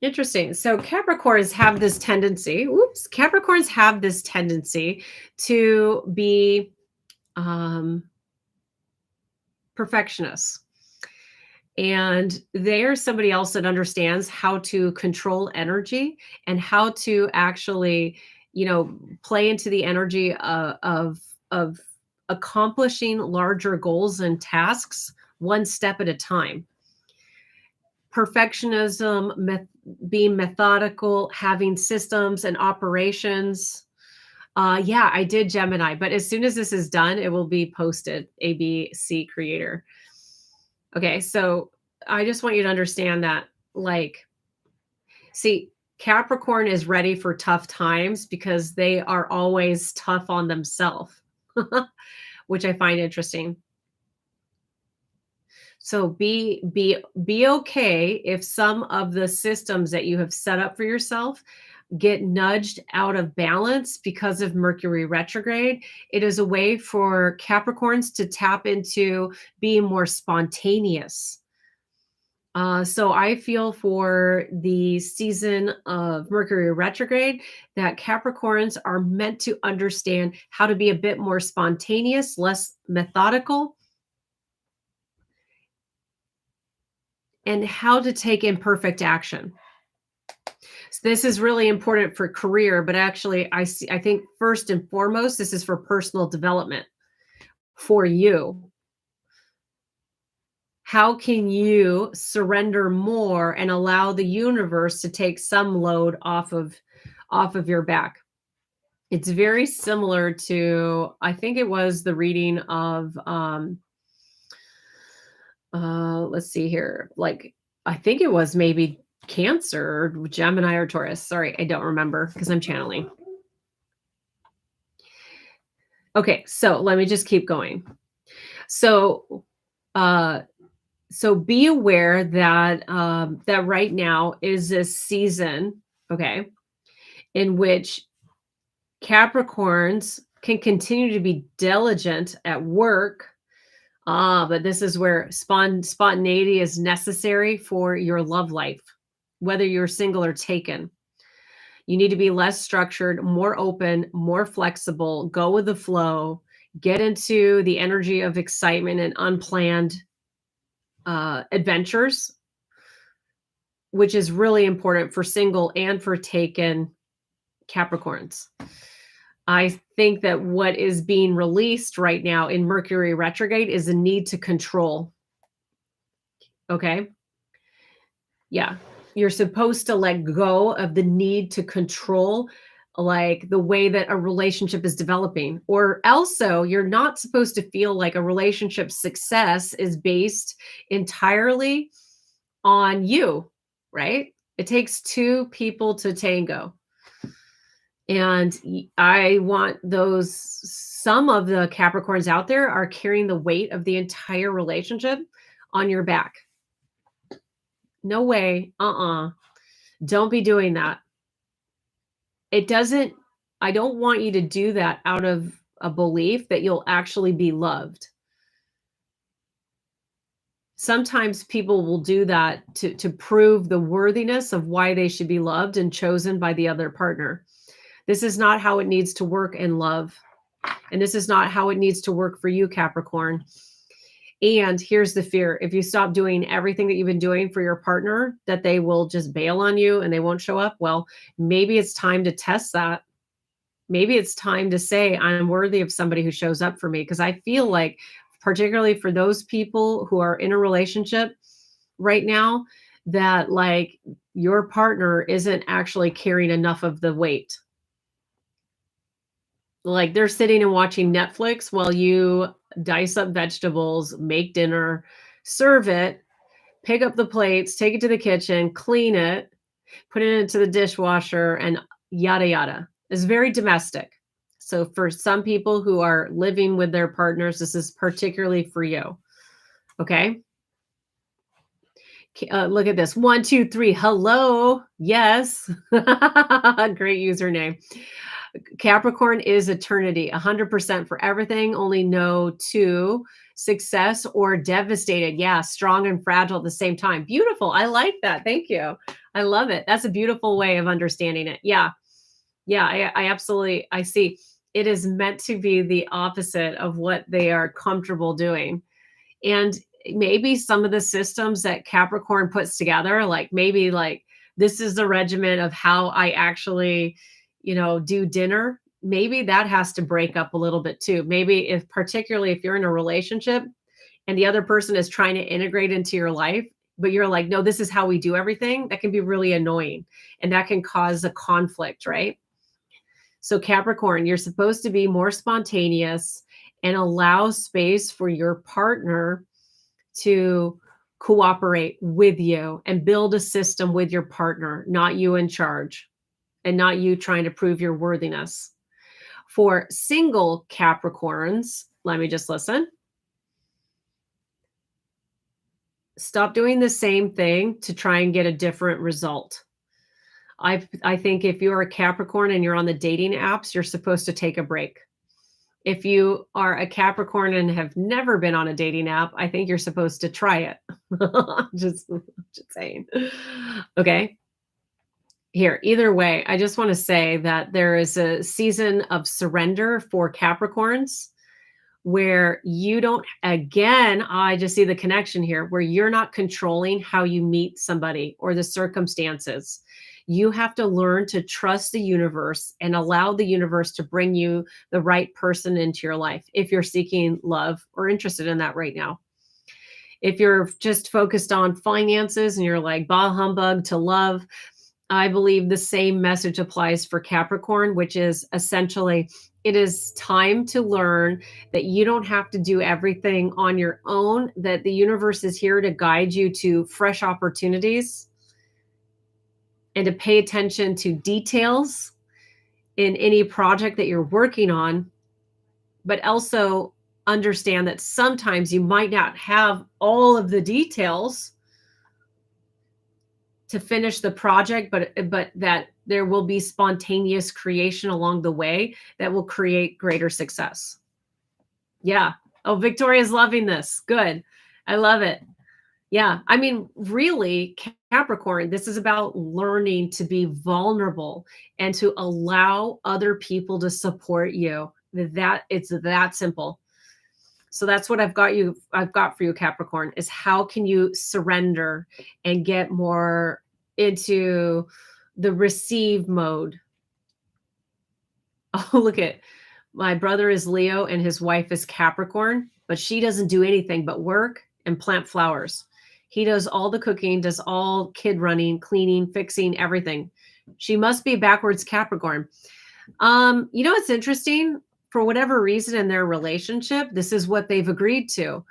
Interesting. So Capricorns have this tendency, Capricorns have this tendency to be perfectionists. And they're somebody else that understands how to control energy and how to actually, you know, play into the energy of accomplishing larger goals and tasks one step at a time. Perfectionism, being methodical, having systems and operations. Yeah, I did Gemini, but as soon as this is done, it will be posted. ABC Creator. Okay, so I just want you to understand that, like, see, Capricorn is ready for tough times because they are always tough on themselves. which I find interesting. So be okay if some of the systems that you have set up for yourself get nudged out of balance because of Mercury retrograde. It is a way for Capricorns to tap into being more spontaneous. So I feel for the season of Mercury retrograde that Capricorns are meant to understand how to be a bit more spontaneous, less methodical, and how to take imperfect action. So this is really important for career, but actually I think first and foremost, this is for personal development for you. How can you surrender more and allow the universe to take some load off of your back? It's very similar to, I think it was the reading of let's see here, like I think it was maybe Cancer or Gemini or Taurus. Sorry, I don't remember because I'm channeling. Okay, so let me just keep going. So be aware that that right now is a season, okay, in which Capricorns can continue to be diligent at work. But this is where spontaneity is necessary for your love life, whether you're single or taken. You need to be less structured, more open, more flexible, go with the flow, get into the energy of excitement and unplanned adventures, which is really important for single and for taken Capricorns. I think that what is being released right now in Mercury retrograde is a need to control. Okay. Yeah. You're supposed to let go of the need to control, like the way that a relationship is developing, or also you're not supposed to feel like a relationship success is based entirely on you, right? It takes two people to tango. And I want those, some of the Capricorns out there are carrying the weight of the entire relationship on your back. No way. Don't be doing that. I don't want you to do that out of a belief that you'll actually be loved. Sometimes people will do that to prove the worthiness of why they should be loved and chosen by the other partner. This is not how it needs to work in love. And this is not how it needs to work for you, Capricorn. And here's the fear. If you stop doing everything that you've been doing for your partner, that they will just bail on you and they won't show up. Well, maybe it's time to test that. Maybe it's time to say, I'm worthy of somebody who shows up for me. Because I feel like, particularly for those people who are in a relationship right now, that like your partner isn't actually carrying enough of the weight. Like they're sitting and watching Netflix while you dice up vegetables, make dinner, serve it, pick up the plates, take it to the kitchen, clean it, put it into the dishwasher, and yada, yada. It's very domestic. So for some people who are living with their partners, this is particularly for you. Okay. Look at this. 1, 2, 3. Hello. Yes. Great username. Capricorn is eternity, 100% for everything, only no to success or devastated. Yeah, strong and fragile at the same time. Beautiful. I like that. Thank you. I love it. That's a beautiful way of understanding it. Yeah. Yeah, I absolutely, I see. It is meant to be the opposite of what they are comfortable doing. And maybe some of the systems that Capricorn puts together, like maybe like this is the regimen of how I actually, do dinner. Maybe that has to break up a little bit too. Maybe particularly if you're in a relationship and the other person is trying to integrate into your life, but you're like, no, this is how we do everything. That can be really annoying and that can cause a conflict, right? So Capricorn, you're supposed to be more spontaneous and allow space for your partner to cooperate with you and build a system with your partner, not you in charge and not you trying to prove your worthiness. For single Capricorns, let me just listen. Stop doing the same thing to try and get a different result. I think if you're a Capricorn and you're on the dating apps, you're supposed to take a break. If you are a Capricorn and have never been on a dating app, I think you're supposed to try it. just saying. Okay. Here, either way, I just want to say that there is a season of surrender for Capricorns where you don't, again, I just see the connection here, where you're not controlling how you meet somebody or the circumstances. You have to learn to trust the universe and allow the universe to bring you the right person into your life if you're seeking love or interested in that right now. If you're just focused on finances and you're like, bah humbug to love, I believe the same message applies for Capricorn, which is essentially it is time to learn that you don't have to do everything on your own, that the universe is here to guide you to fresh opportunities and to pay attention to details in any project that you're working on, but also understand that sometimes you might not have all of the details to finish the project, but that there will be spontaneous creation along the way that will create greater success. Yeah. Oh, Victoria's loving this. Good. I love it. Yeah. I mean, really, Capricorn, this is about learning to be vulnerable and to allow other people to support you. That it's that simple. So that's what I've got for you, Capricorn, is how can you surrender and get more into the receive mode? Oh, look at my brother is Leo and his wife is Capricorn, but she doesn't do anything but work and plant flowers. He does all the cooking, does all kid running, cleaning, fixing, everything. She must be backwards Capricorn. You know, it's interesting. For whatever reason in their relationship, this is what they've agreed to.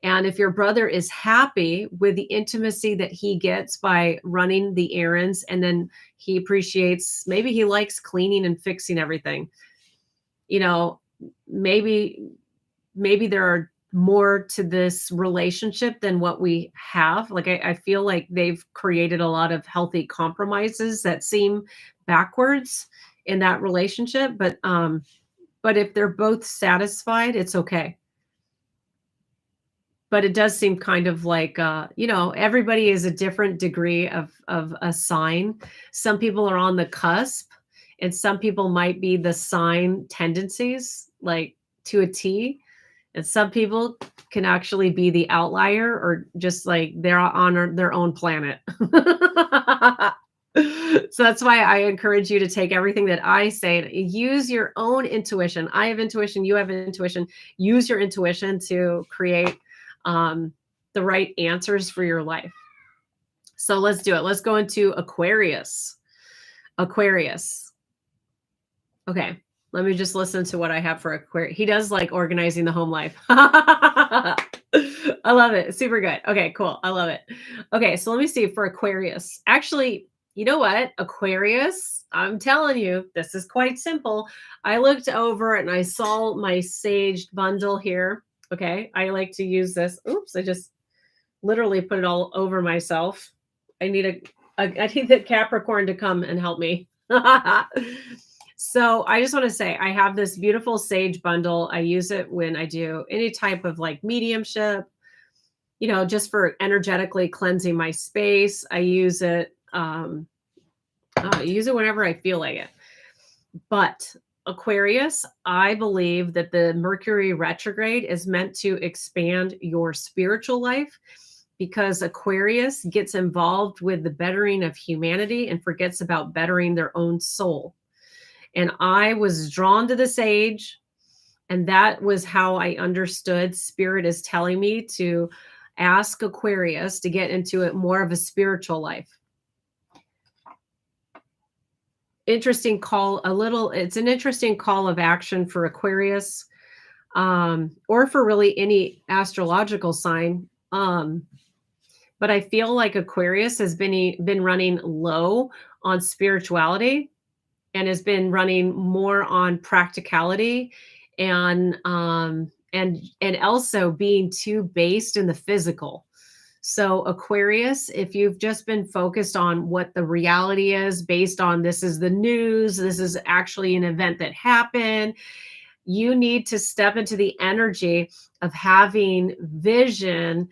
And if your brother is happy with the intimacy that he gets by running the errands, and then he appreciates, maybe he likes cleaning and fixing everything, you know, maybe there are more to this relationship than what we have. Like, I feel like they've created a lot of healthy compromises that seem backwards in that relationship. But if they're both satisfied, it's okay. But it does seem kind of like, you know, everybody is a different degree of a sign. Some people are on the cusp, and some people might be the sign tendencies, like to a T. And some people can actually be the outlier, or just like they're on their own planet. So that's why I encourage you to take everything that I say and use your own intuition. I have intuition. You have intuition. Use your intuition to create the right answers for your life. So let's do it. Let's go into Aquarius. Aquarius. Okay. Let me just listen to what I have for Aquarius. He does like organizing the home life. I love it. Super good. Okay, cool. I love it. Okay, so let me see for Aquarius. Actually, you know what? Aquarius, I'm telling you, this is quite simple. I looked over and I saw my Sage bundle here. Okay, I like to use this. Oops, I just literally put it all over myself. I need I need the Capricorn to come and help me. So I just want to say I have this beautiful Sage bundle. I use it when I do any type of like mediumship, you know, just for energetically cleansing my space. I use it whenever I feel like it. But Aquarius, I believe that the Mercury retrograde is meant to expand your spiritual life, because Aquarius gets involved with the bettering of humanity and forgets about bettering their own soul. And I was drawn to the Sage, and that was how I understood Spirit is telling me to ask Aquarius to get into it more of a spiritual life. Interesting call, it's an interesting call of action for Aquarius, or for really any astrological sign. But I feel like Aquarius has been running low on spirituality. and has been running more on practicality and and also being too based in the physical. So Aquarius, if you've just been focused on what the reality is based on this is the news, this is actually an event that happened, you need to step into the energy of having vision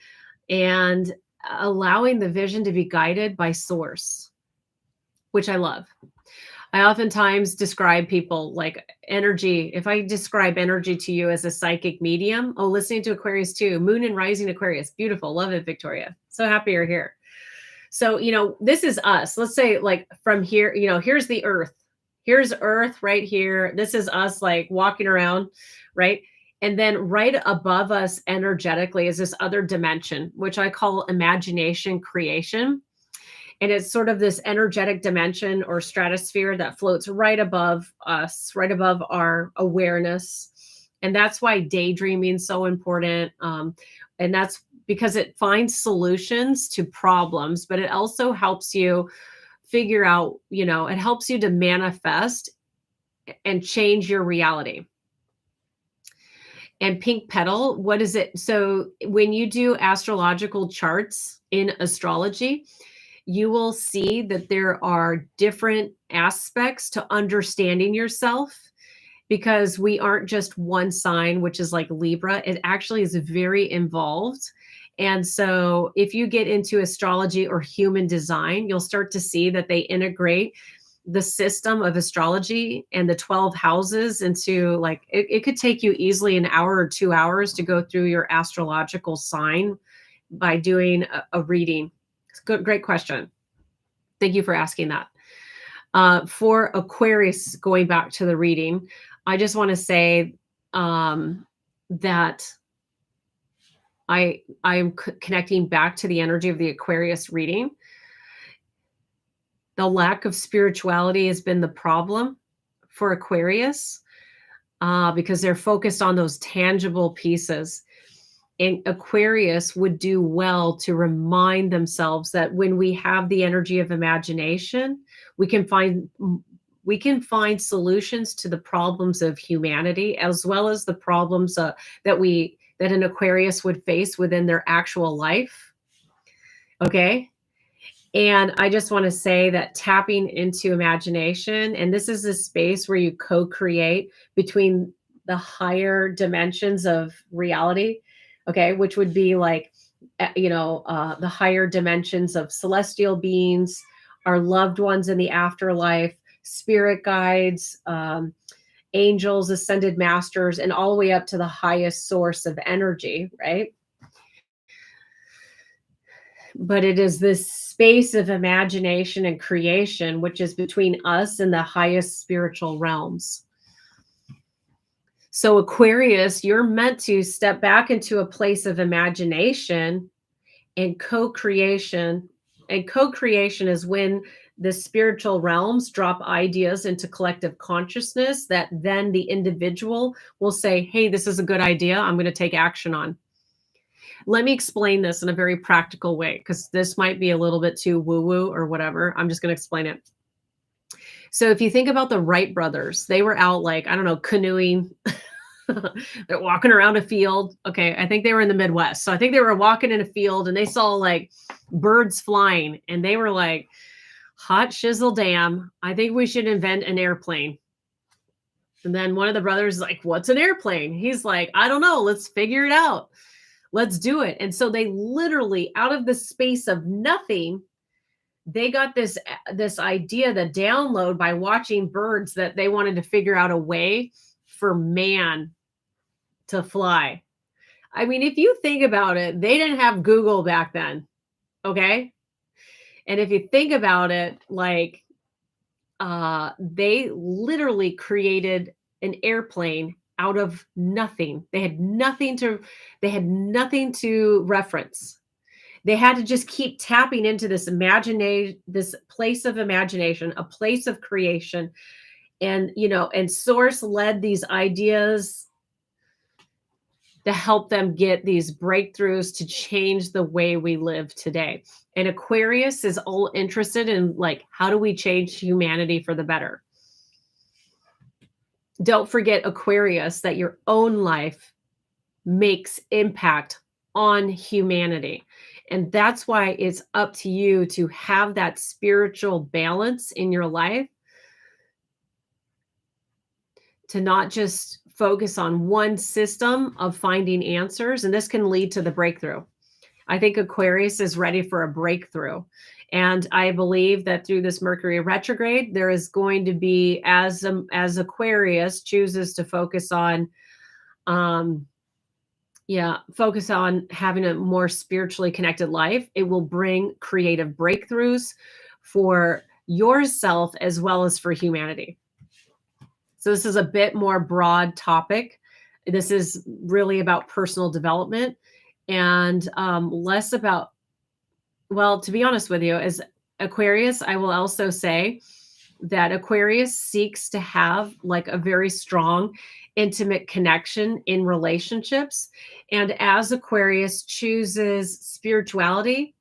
and allowing the vision to be guided by source, which I love. I oftentimes describe people like energy. If I describe energy to you as a psychic medium, oh, listening to Aquarius too, moon and rising Aquarius. Beautiful. Love it, Victoria. So happy you're here. So, this is us. Let's say like from here, here's the earth. Here's earth right here. This is us like walking around, right? And then right above us energetically is this other dimension, which I call imagination creation. And it's sort of this energetic dimension or stratosphere that floats right above us, right above our awareness. And that's why daydreaming is so important. And that's because it finds solutions to problems, but it also helps you figure out, it helps you to manifest and change your reality. And pink petal, what is it? So when you do astrological charts in astrology, you will see that there are different aspects to understanding yourself, because we aren't just one sign, which is like Libra. It actually is very involved. And so if you get into astrology or human design, you'll start to see that they integrate the system of astrology and the 12 houses into like, it could take you easily an hour or 2 hours to go through your astrological sign by doing a reading. Good, great question. Thank you for asking that. For Aquarius, going back to the reading, I just want to say that I am connecting back to the energy of the Aquarius reading. The lack of spirituality has been the problem for Aquarius because they're focused on those tangible pieces. And Aquarius would do well to remind themselves that when we have the energy of imagination, we can find solutions to the problems of humanity, as well as the problems that an Aquarius would face within their actual life. Okay. And I just want to say that tapping into imagination, and this is a space where you co-create between the higher dimensions of reality, okay, which would be like, the higher dimensions of celestial beings, our loved ones in the afterlife, spirit guides, angels, ascended masters, and all the way up to the highest source of energy, right? But it is this space of imagination and creation, which is between us and the highest spiritual realms. So Aquarius, you're meant to step back into a place of imagination and co-creation. And co-creation is when the spiritual realms drop ideas into collective consciousness that then the individual will say, hey, this is a good idea. I'm going to take action on. Let me explain this in a very practical way, because this might be a little bit too woo-woo or whatever. I'm just going to explain it. So if you think about the Wright brothers, they were out like, I don't know, canoeing. They're walking around a field. Okay, I think they were in the Midwest. So I think they were walking in a field and they saw like birds flying. And they were like, hot shizzle damn, I think we should invent an airplane. And then one of the brothers is like, what's an airplane? He's like, I don't know. Let's figure it out. Let's do it. And so they literally, out of the space of nothing, they got this idea, the download by watching birds, that they wanted to figure out a way for man to fly. I mean, if you think about it, they didn't have Google back then. Okay. And if you think about it, like they literally created an airplane out of nothing. They had nothing to reference. They had to just keep tapping into this this place of imagination, a place of creation. And, and source led these ideas to help them get these breakthroughs to change the way we live today. And Aquarius is all interested in like, how do we change humanity for the better? Don't forget, Aquarius, that your own life makes impact on humanity. And that's why it's up to you to have that spiritual balance in your life, to not just focus on one system of finding answers. And this can lead to the breakthrough. I think Aquarius is ready for a breakthrough. And I believe that through this Mercury retrograde, there is going to be, as Aquarius chooses to focus on, focus on having a more spiritually connected life, it will bring creative breakthroughs for yourself as well as for humanity. So this is a bit more broad topic. This is really about personal development and less about, well, to be honest with you, as Aquarius, I will also say that Aquarius seeks to have like a very strong, intimate connection in relationships. And as Aquarius chooses spirituality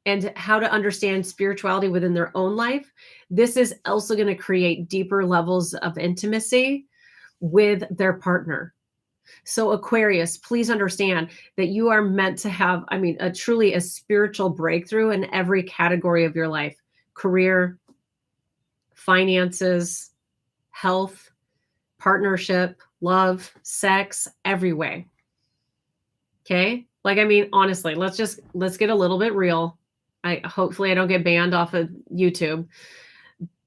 and how to understand spirituality within their own life, this is also going to create deeper levels of intimacy with their partner. So Aquarius, please understand that you are meant to have, truly a spiritual breakthrough in every category of your life: career, finances, health, partnership, love, sex, every way. Okay? Honestly, let's get a little bit real. Hopefully I don't get banned off of YouTube.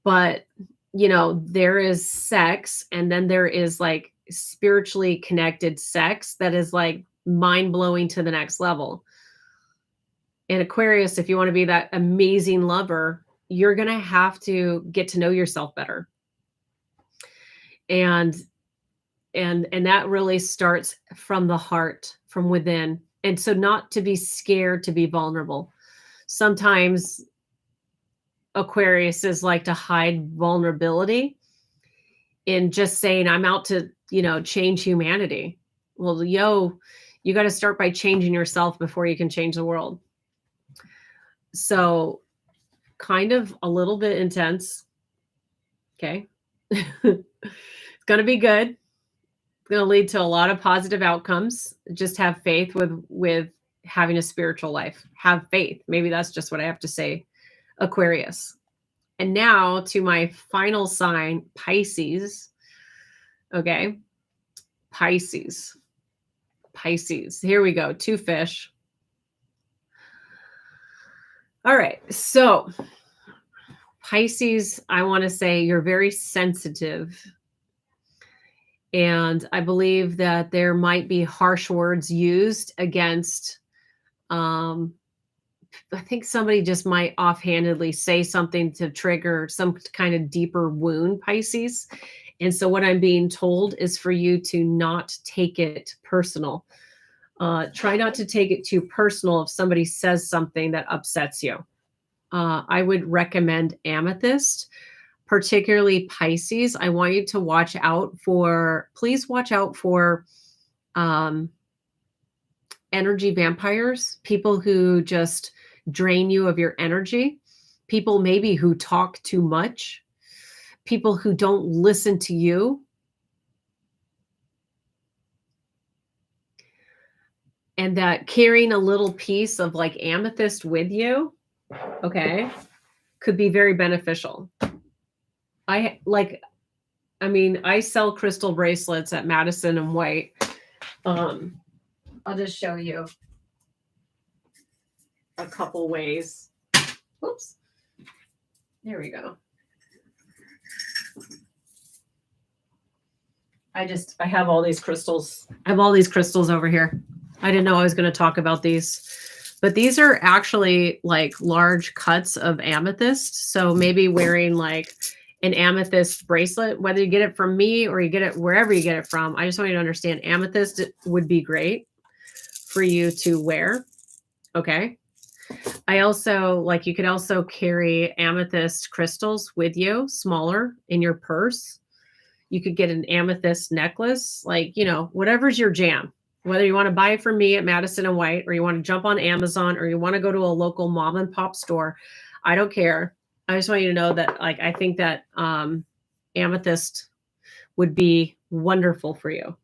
But, there is sex, and then there is like spiritually connected sex that is like mind-blowing to the next level. And Aquarius, if you want to be that amazing lover, you're going to have to get to know yourself better. And that really starts from the heart, from within. And so not to be scared to be vulnerable. Sometimes Aquarius is like to hide vulnerability in just saying, I'm out to, change humanity. Well, you got to start by changing yourself before you can change the world. So kind of a little bit intense. Okay. It's going to be good. It's going to lead to a lot of positive outcomes. Just have faith with having a spiritual life. Have faith. Maybe that's just what I have to say, Aquarius. And now to my final sign, Pisces. Okay. Pisces. Here we go. 2 fish. All right. So Pisces, I want to say you're very sensitive. And I believe that there might be harsh words used against, I think somebody just might offhandedly say something to trigger some kind of deeper wound, Pisces. And so what I'm being told is for you to not take it personal. Try not to take it too personal if somebody says something that upsets you. I would recommend amethyst, particularly Pisces. I want you to please watch out for energy vampires, people who just drain you of your energy, people maybe who talk too much, people who don't listen to you. And that carrying a little piece of like amethyst with you, okay, could be very beneficial. I sell crystal bracelets at Madison and White. I'll just show you a couple ways. Oops. There we go. I have all these crystals. I have all these crystals over here. I didn't know I was going to talk about these, but these are actually like large cuts of amethyst. So maybe wearing like an amethyst bracelet, whether you get it from me or you get it wherever you get it from. I just want you to understand amethyst would be great for you to wear. Okay. I also you could also carry amethyst crystals with you, smaller, in your purse. You could get an amethyst necklace, whatever's your jam. Whether you want to buy it from me at Madison and White, or you want to jump on Amazon, or you want to go to a local mom and pop store, I don't care. I just want you to know that I think that amethyst would be wonderful for you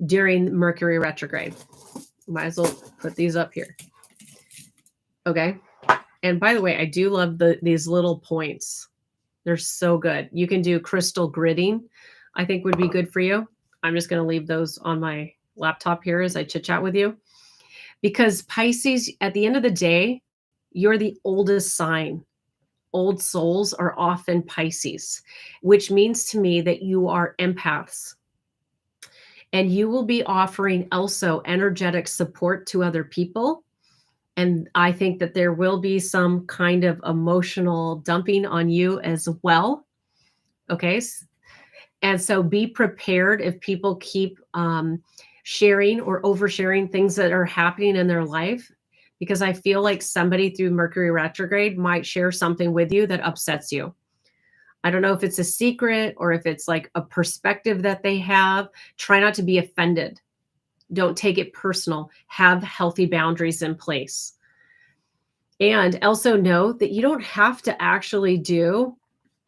during Mercury retrograde. Might as well put these up here. Okay. And by the way, I do love these little points. They're so good. You can do crystal gridding, I think would be good for you. I'm just going to leave those on my laptop here as I chit chat with you. Because Pisces, at the end of the day, you're the oldest sign. Old souls are often Pisces, which means to me that you are empaths. And you will be offering also energetic support to other people. And I think that there will be some kind of emotional dumping on you as well. Okay. And so be prepared if people keep sharing or oversharing things that are happening in their life, because I feel like somebody through Mercury retrograde might share something with you that upsets you. I don't know if it's a secret or if it's like a perspective that they have. Try not to be offended. Don't take it personal. Have healthy boundaries in place. And also know that you don't have to actually do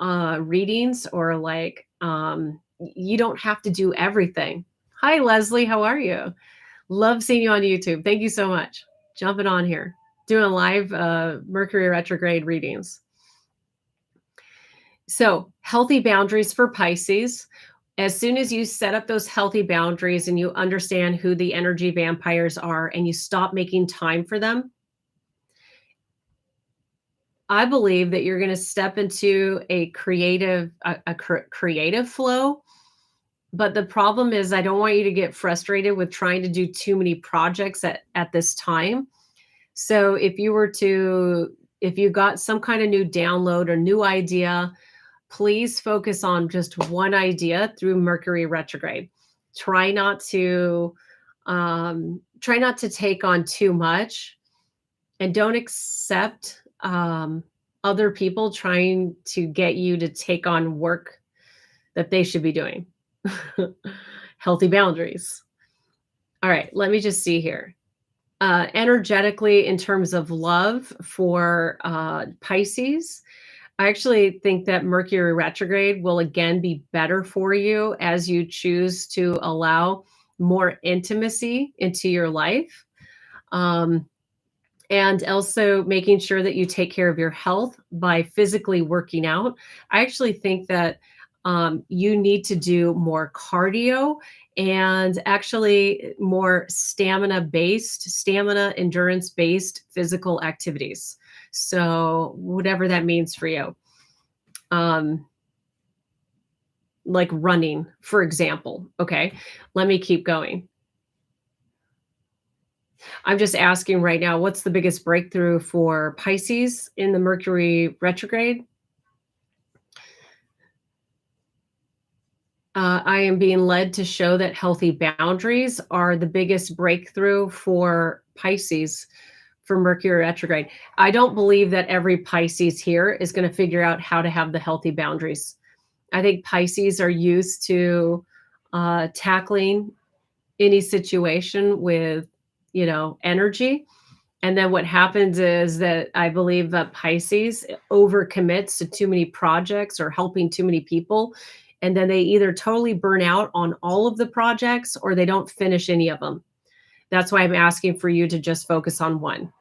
readings or like, you don't have to do everything. Hi, Leslie. How are you? Love seeing you on YouTube. Thank you so much. Jumping on here, doing live Mercury retrograde readings. So healthy boundaries for Pisces. As soon as you set up those healthy boundaries and you understand who the energy vampires are and you stop making time for them, I believe that you're going to step into a creative flow. But the problem is I don't want you to get frustrated with trying to do too many projects at this time. So if you got some kind of new download or new idea, please focus on just one idea through Mercury retrograde. Try not to take on too much, and don't accept other people trying to get you to take on work that they should be doing. Healthy boundaries. All right, let me just see here. Energetically, in terms of love for Pisces, I actually think that Mercury retrograde will again be better for you as you choose to allow more intimacy into your life. And also making sure that you take care of your health by physically working out. I actually think that you need to do more cardio and actually more stamina endurance based physical activities. So whatever that means for you. Like running, for example. Okay, let me keep going. I'm just asking right now, what's the biggest breakthrough for Pisces in the Mercury retrograde? I am being led to show that healthy boundaries are the biggest breakthrough for Pisces for Mercury retrograde. I don't believe that every Pisces here is going to figure out how to have the healthy boundaries. I think Pisces are used to tackling any situation with, energy. And then what happens is that I believe that Pisces overcommits to too many projects or helping too many people. And then they either totally burn out on all of the projects or they don't finish any of them. That's why I'm asking for you to just focus on one.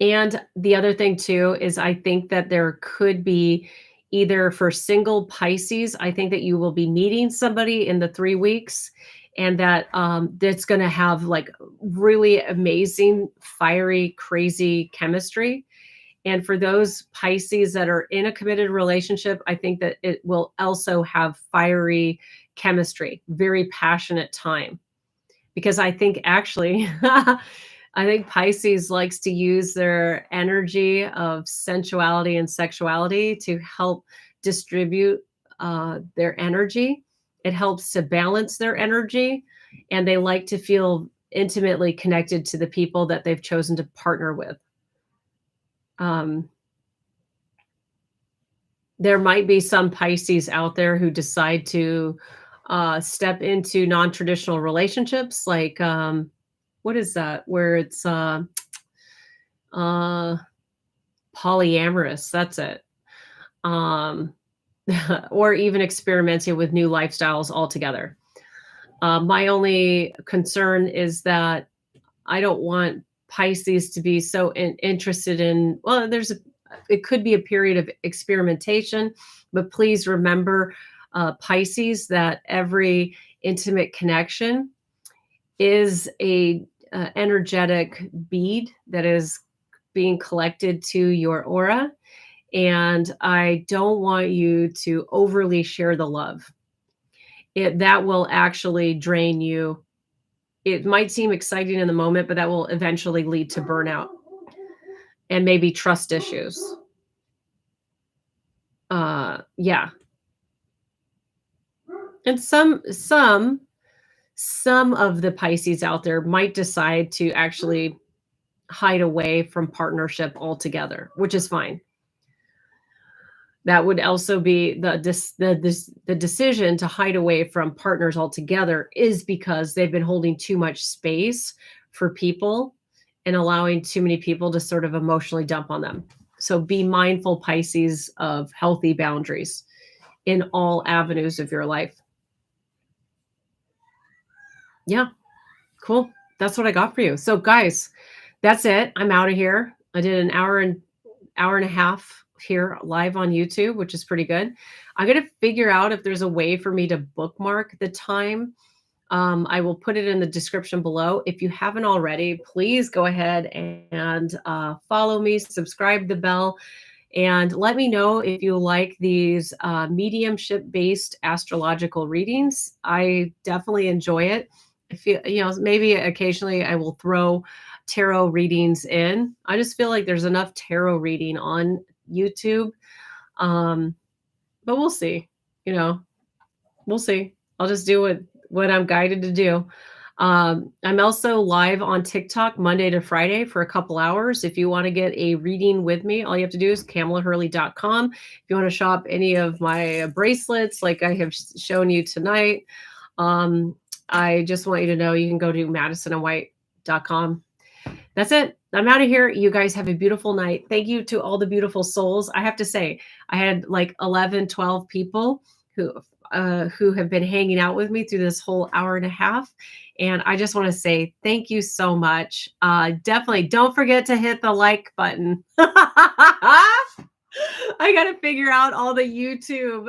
And the other thing too is I think that there could be either for single Pisces, I think that you will be meeting somebody in the 3 weeks, and that that's going to have like really amazing, fiery, crazy chemistry. And for those Pisces that are in a committed relationship, I think that it will also have fiery chemistry, very passionate time. Because I think actually, I think Pisces likes to use their energy of sensuality and sexuality to help distribute their energy. It helps to balance their energy, and they like to feel intimately connected to the people that they've chosen to partner with. There might be some Pisces out there who decide to step into non-traditional relationships, like what is that? Where it's polyamorous. That's it. or even experimenting with new lifestyles altogether. My only concern is that I don't want Pisces to be so interested in, well, it could be a period of experimentation, but please remember, Pisces, that every intimate connection is a energetic bead that is being collected to your aura. And I don't want you to overly share the love. That will actually drain you. It might seem exciting in the moment, but that will eventually lead to burnout and maybe trust issues. Yeah. And some of the Pisces out there might decide to actually hide away from partnership altogether, which is fine. That would also be the decision to hide away from partners altogether is because they've been holding too much space for people and allowing too many people to sort of emotionally dump on them. So be mindful, Pisces, of healthy boundaries in all avenues of your life. Yeah, cool. That's what I got for you. So guys, that's it. I'm out of here. I did an hour and a half here live on YouTube, which is pretty good. I'm going to figure out if there's a way for me to bookmark the time. I will put it in the description below. If you haven't already, please go ahead and follow me, subscribe the bell, and let me know if you like these mediumship-based astrological readings. I definitely enjoy it. I feel, maybe occasionally I will throw tarot readings in. I just feel like there's enough tarot reading on YouTube. But we'll see, we'll see. I'll just do what I'm guided to do. I'm also live on TikTok Monday to Friday for a couple hours. If you want to get a reading with me, all you have to do is KamalaHurley.com. If you want to shop any of my bracelets, like I have shown you tonight, I just want you to know you can go to MadisonandWhite.com. That's it. I'm out of here. You guys have a beautiful night. Thank you to all the beautiful souls. I have to say, I had like 11, 12 people who have been hanging out with me through this whole hour and a half. And I just want to say thank you so much. Definitely don't forget to hit the like button. I got to figure out all the YouTube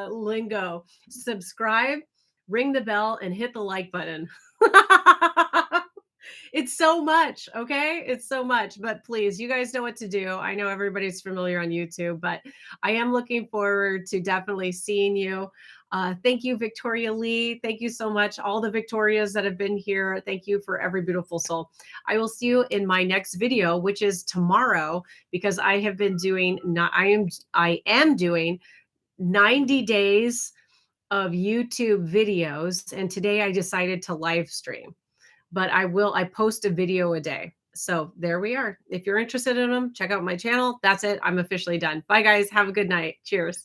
lingo. Subscribe, ring the bell, and hit the like button. It's so much, okay? It's so much, but please, you guys know what to do. I know everybody's familiar on YouTube, but I am looking forward to definitely seeing you. Thank you, Victoria Lee. Thank you so much. All the Victorias that have been here. Thank you for every beautiful soul. I will see you in my next video, which is tomorrow, because I have been doing, I am doing 90 days of YouTube videos. And today I decided to live stream. But I post a video a day. So there we are. If you're interested in them, check out my channel. That's it. I'm officially done. Bye, guys. Have a good night. Cheers.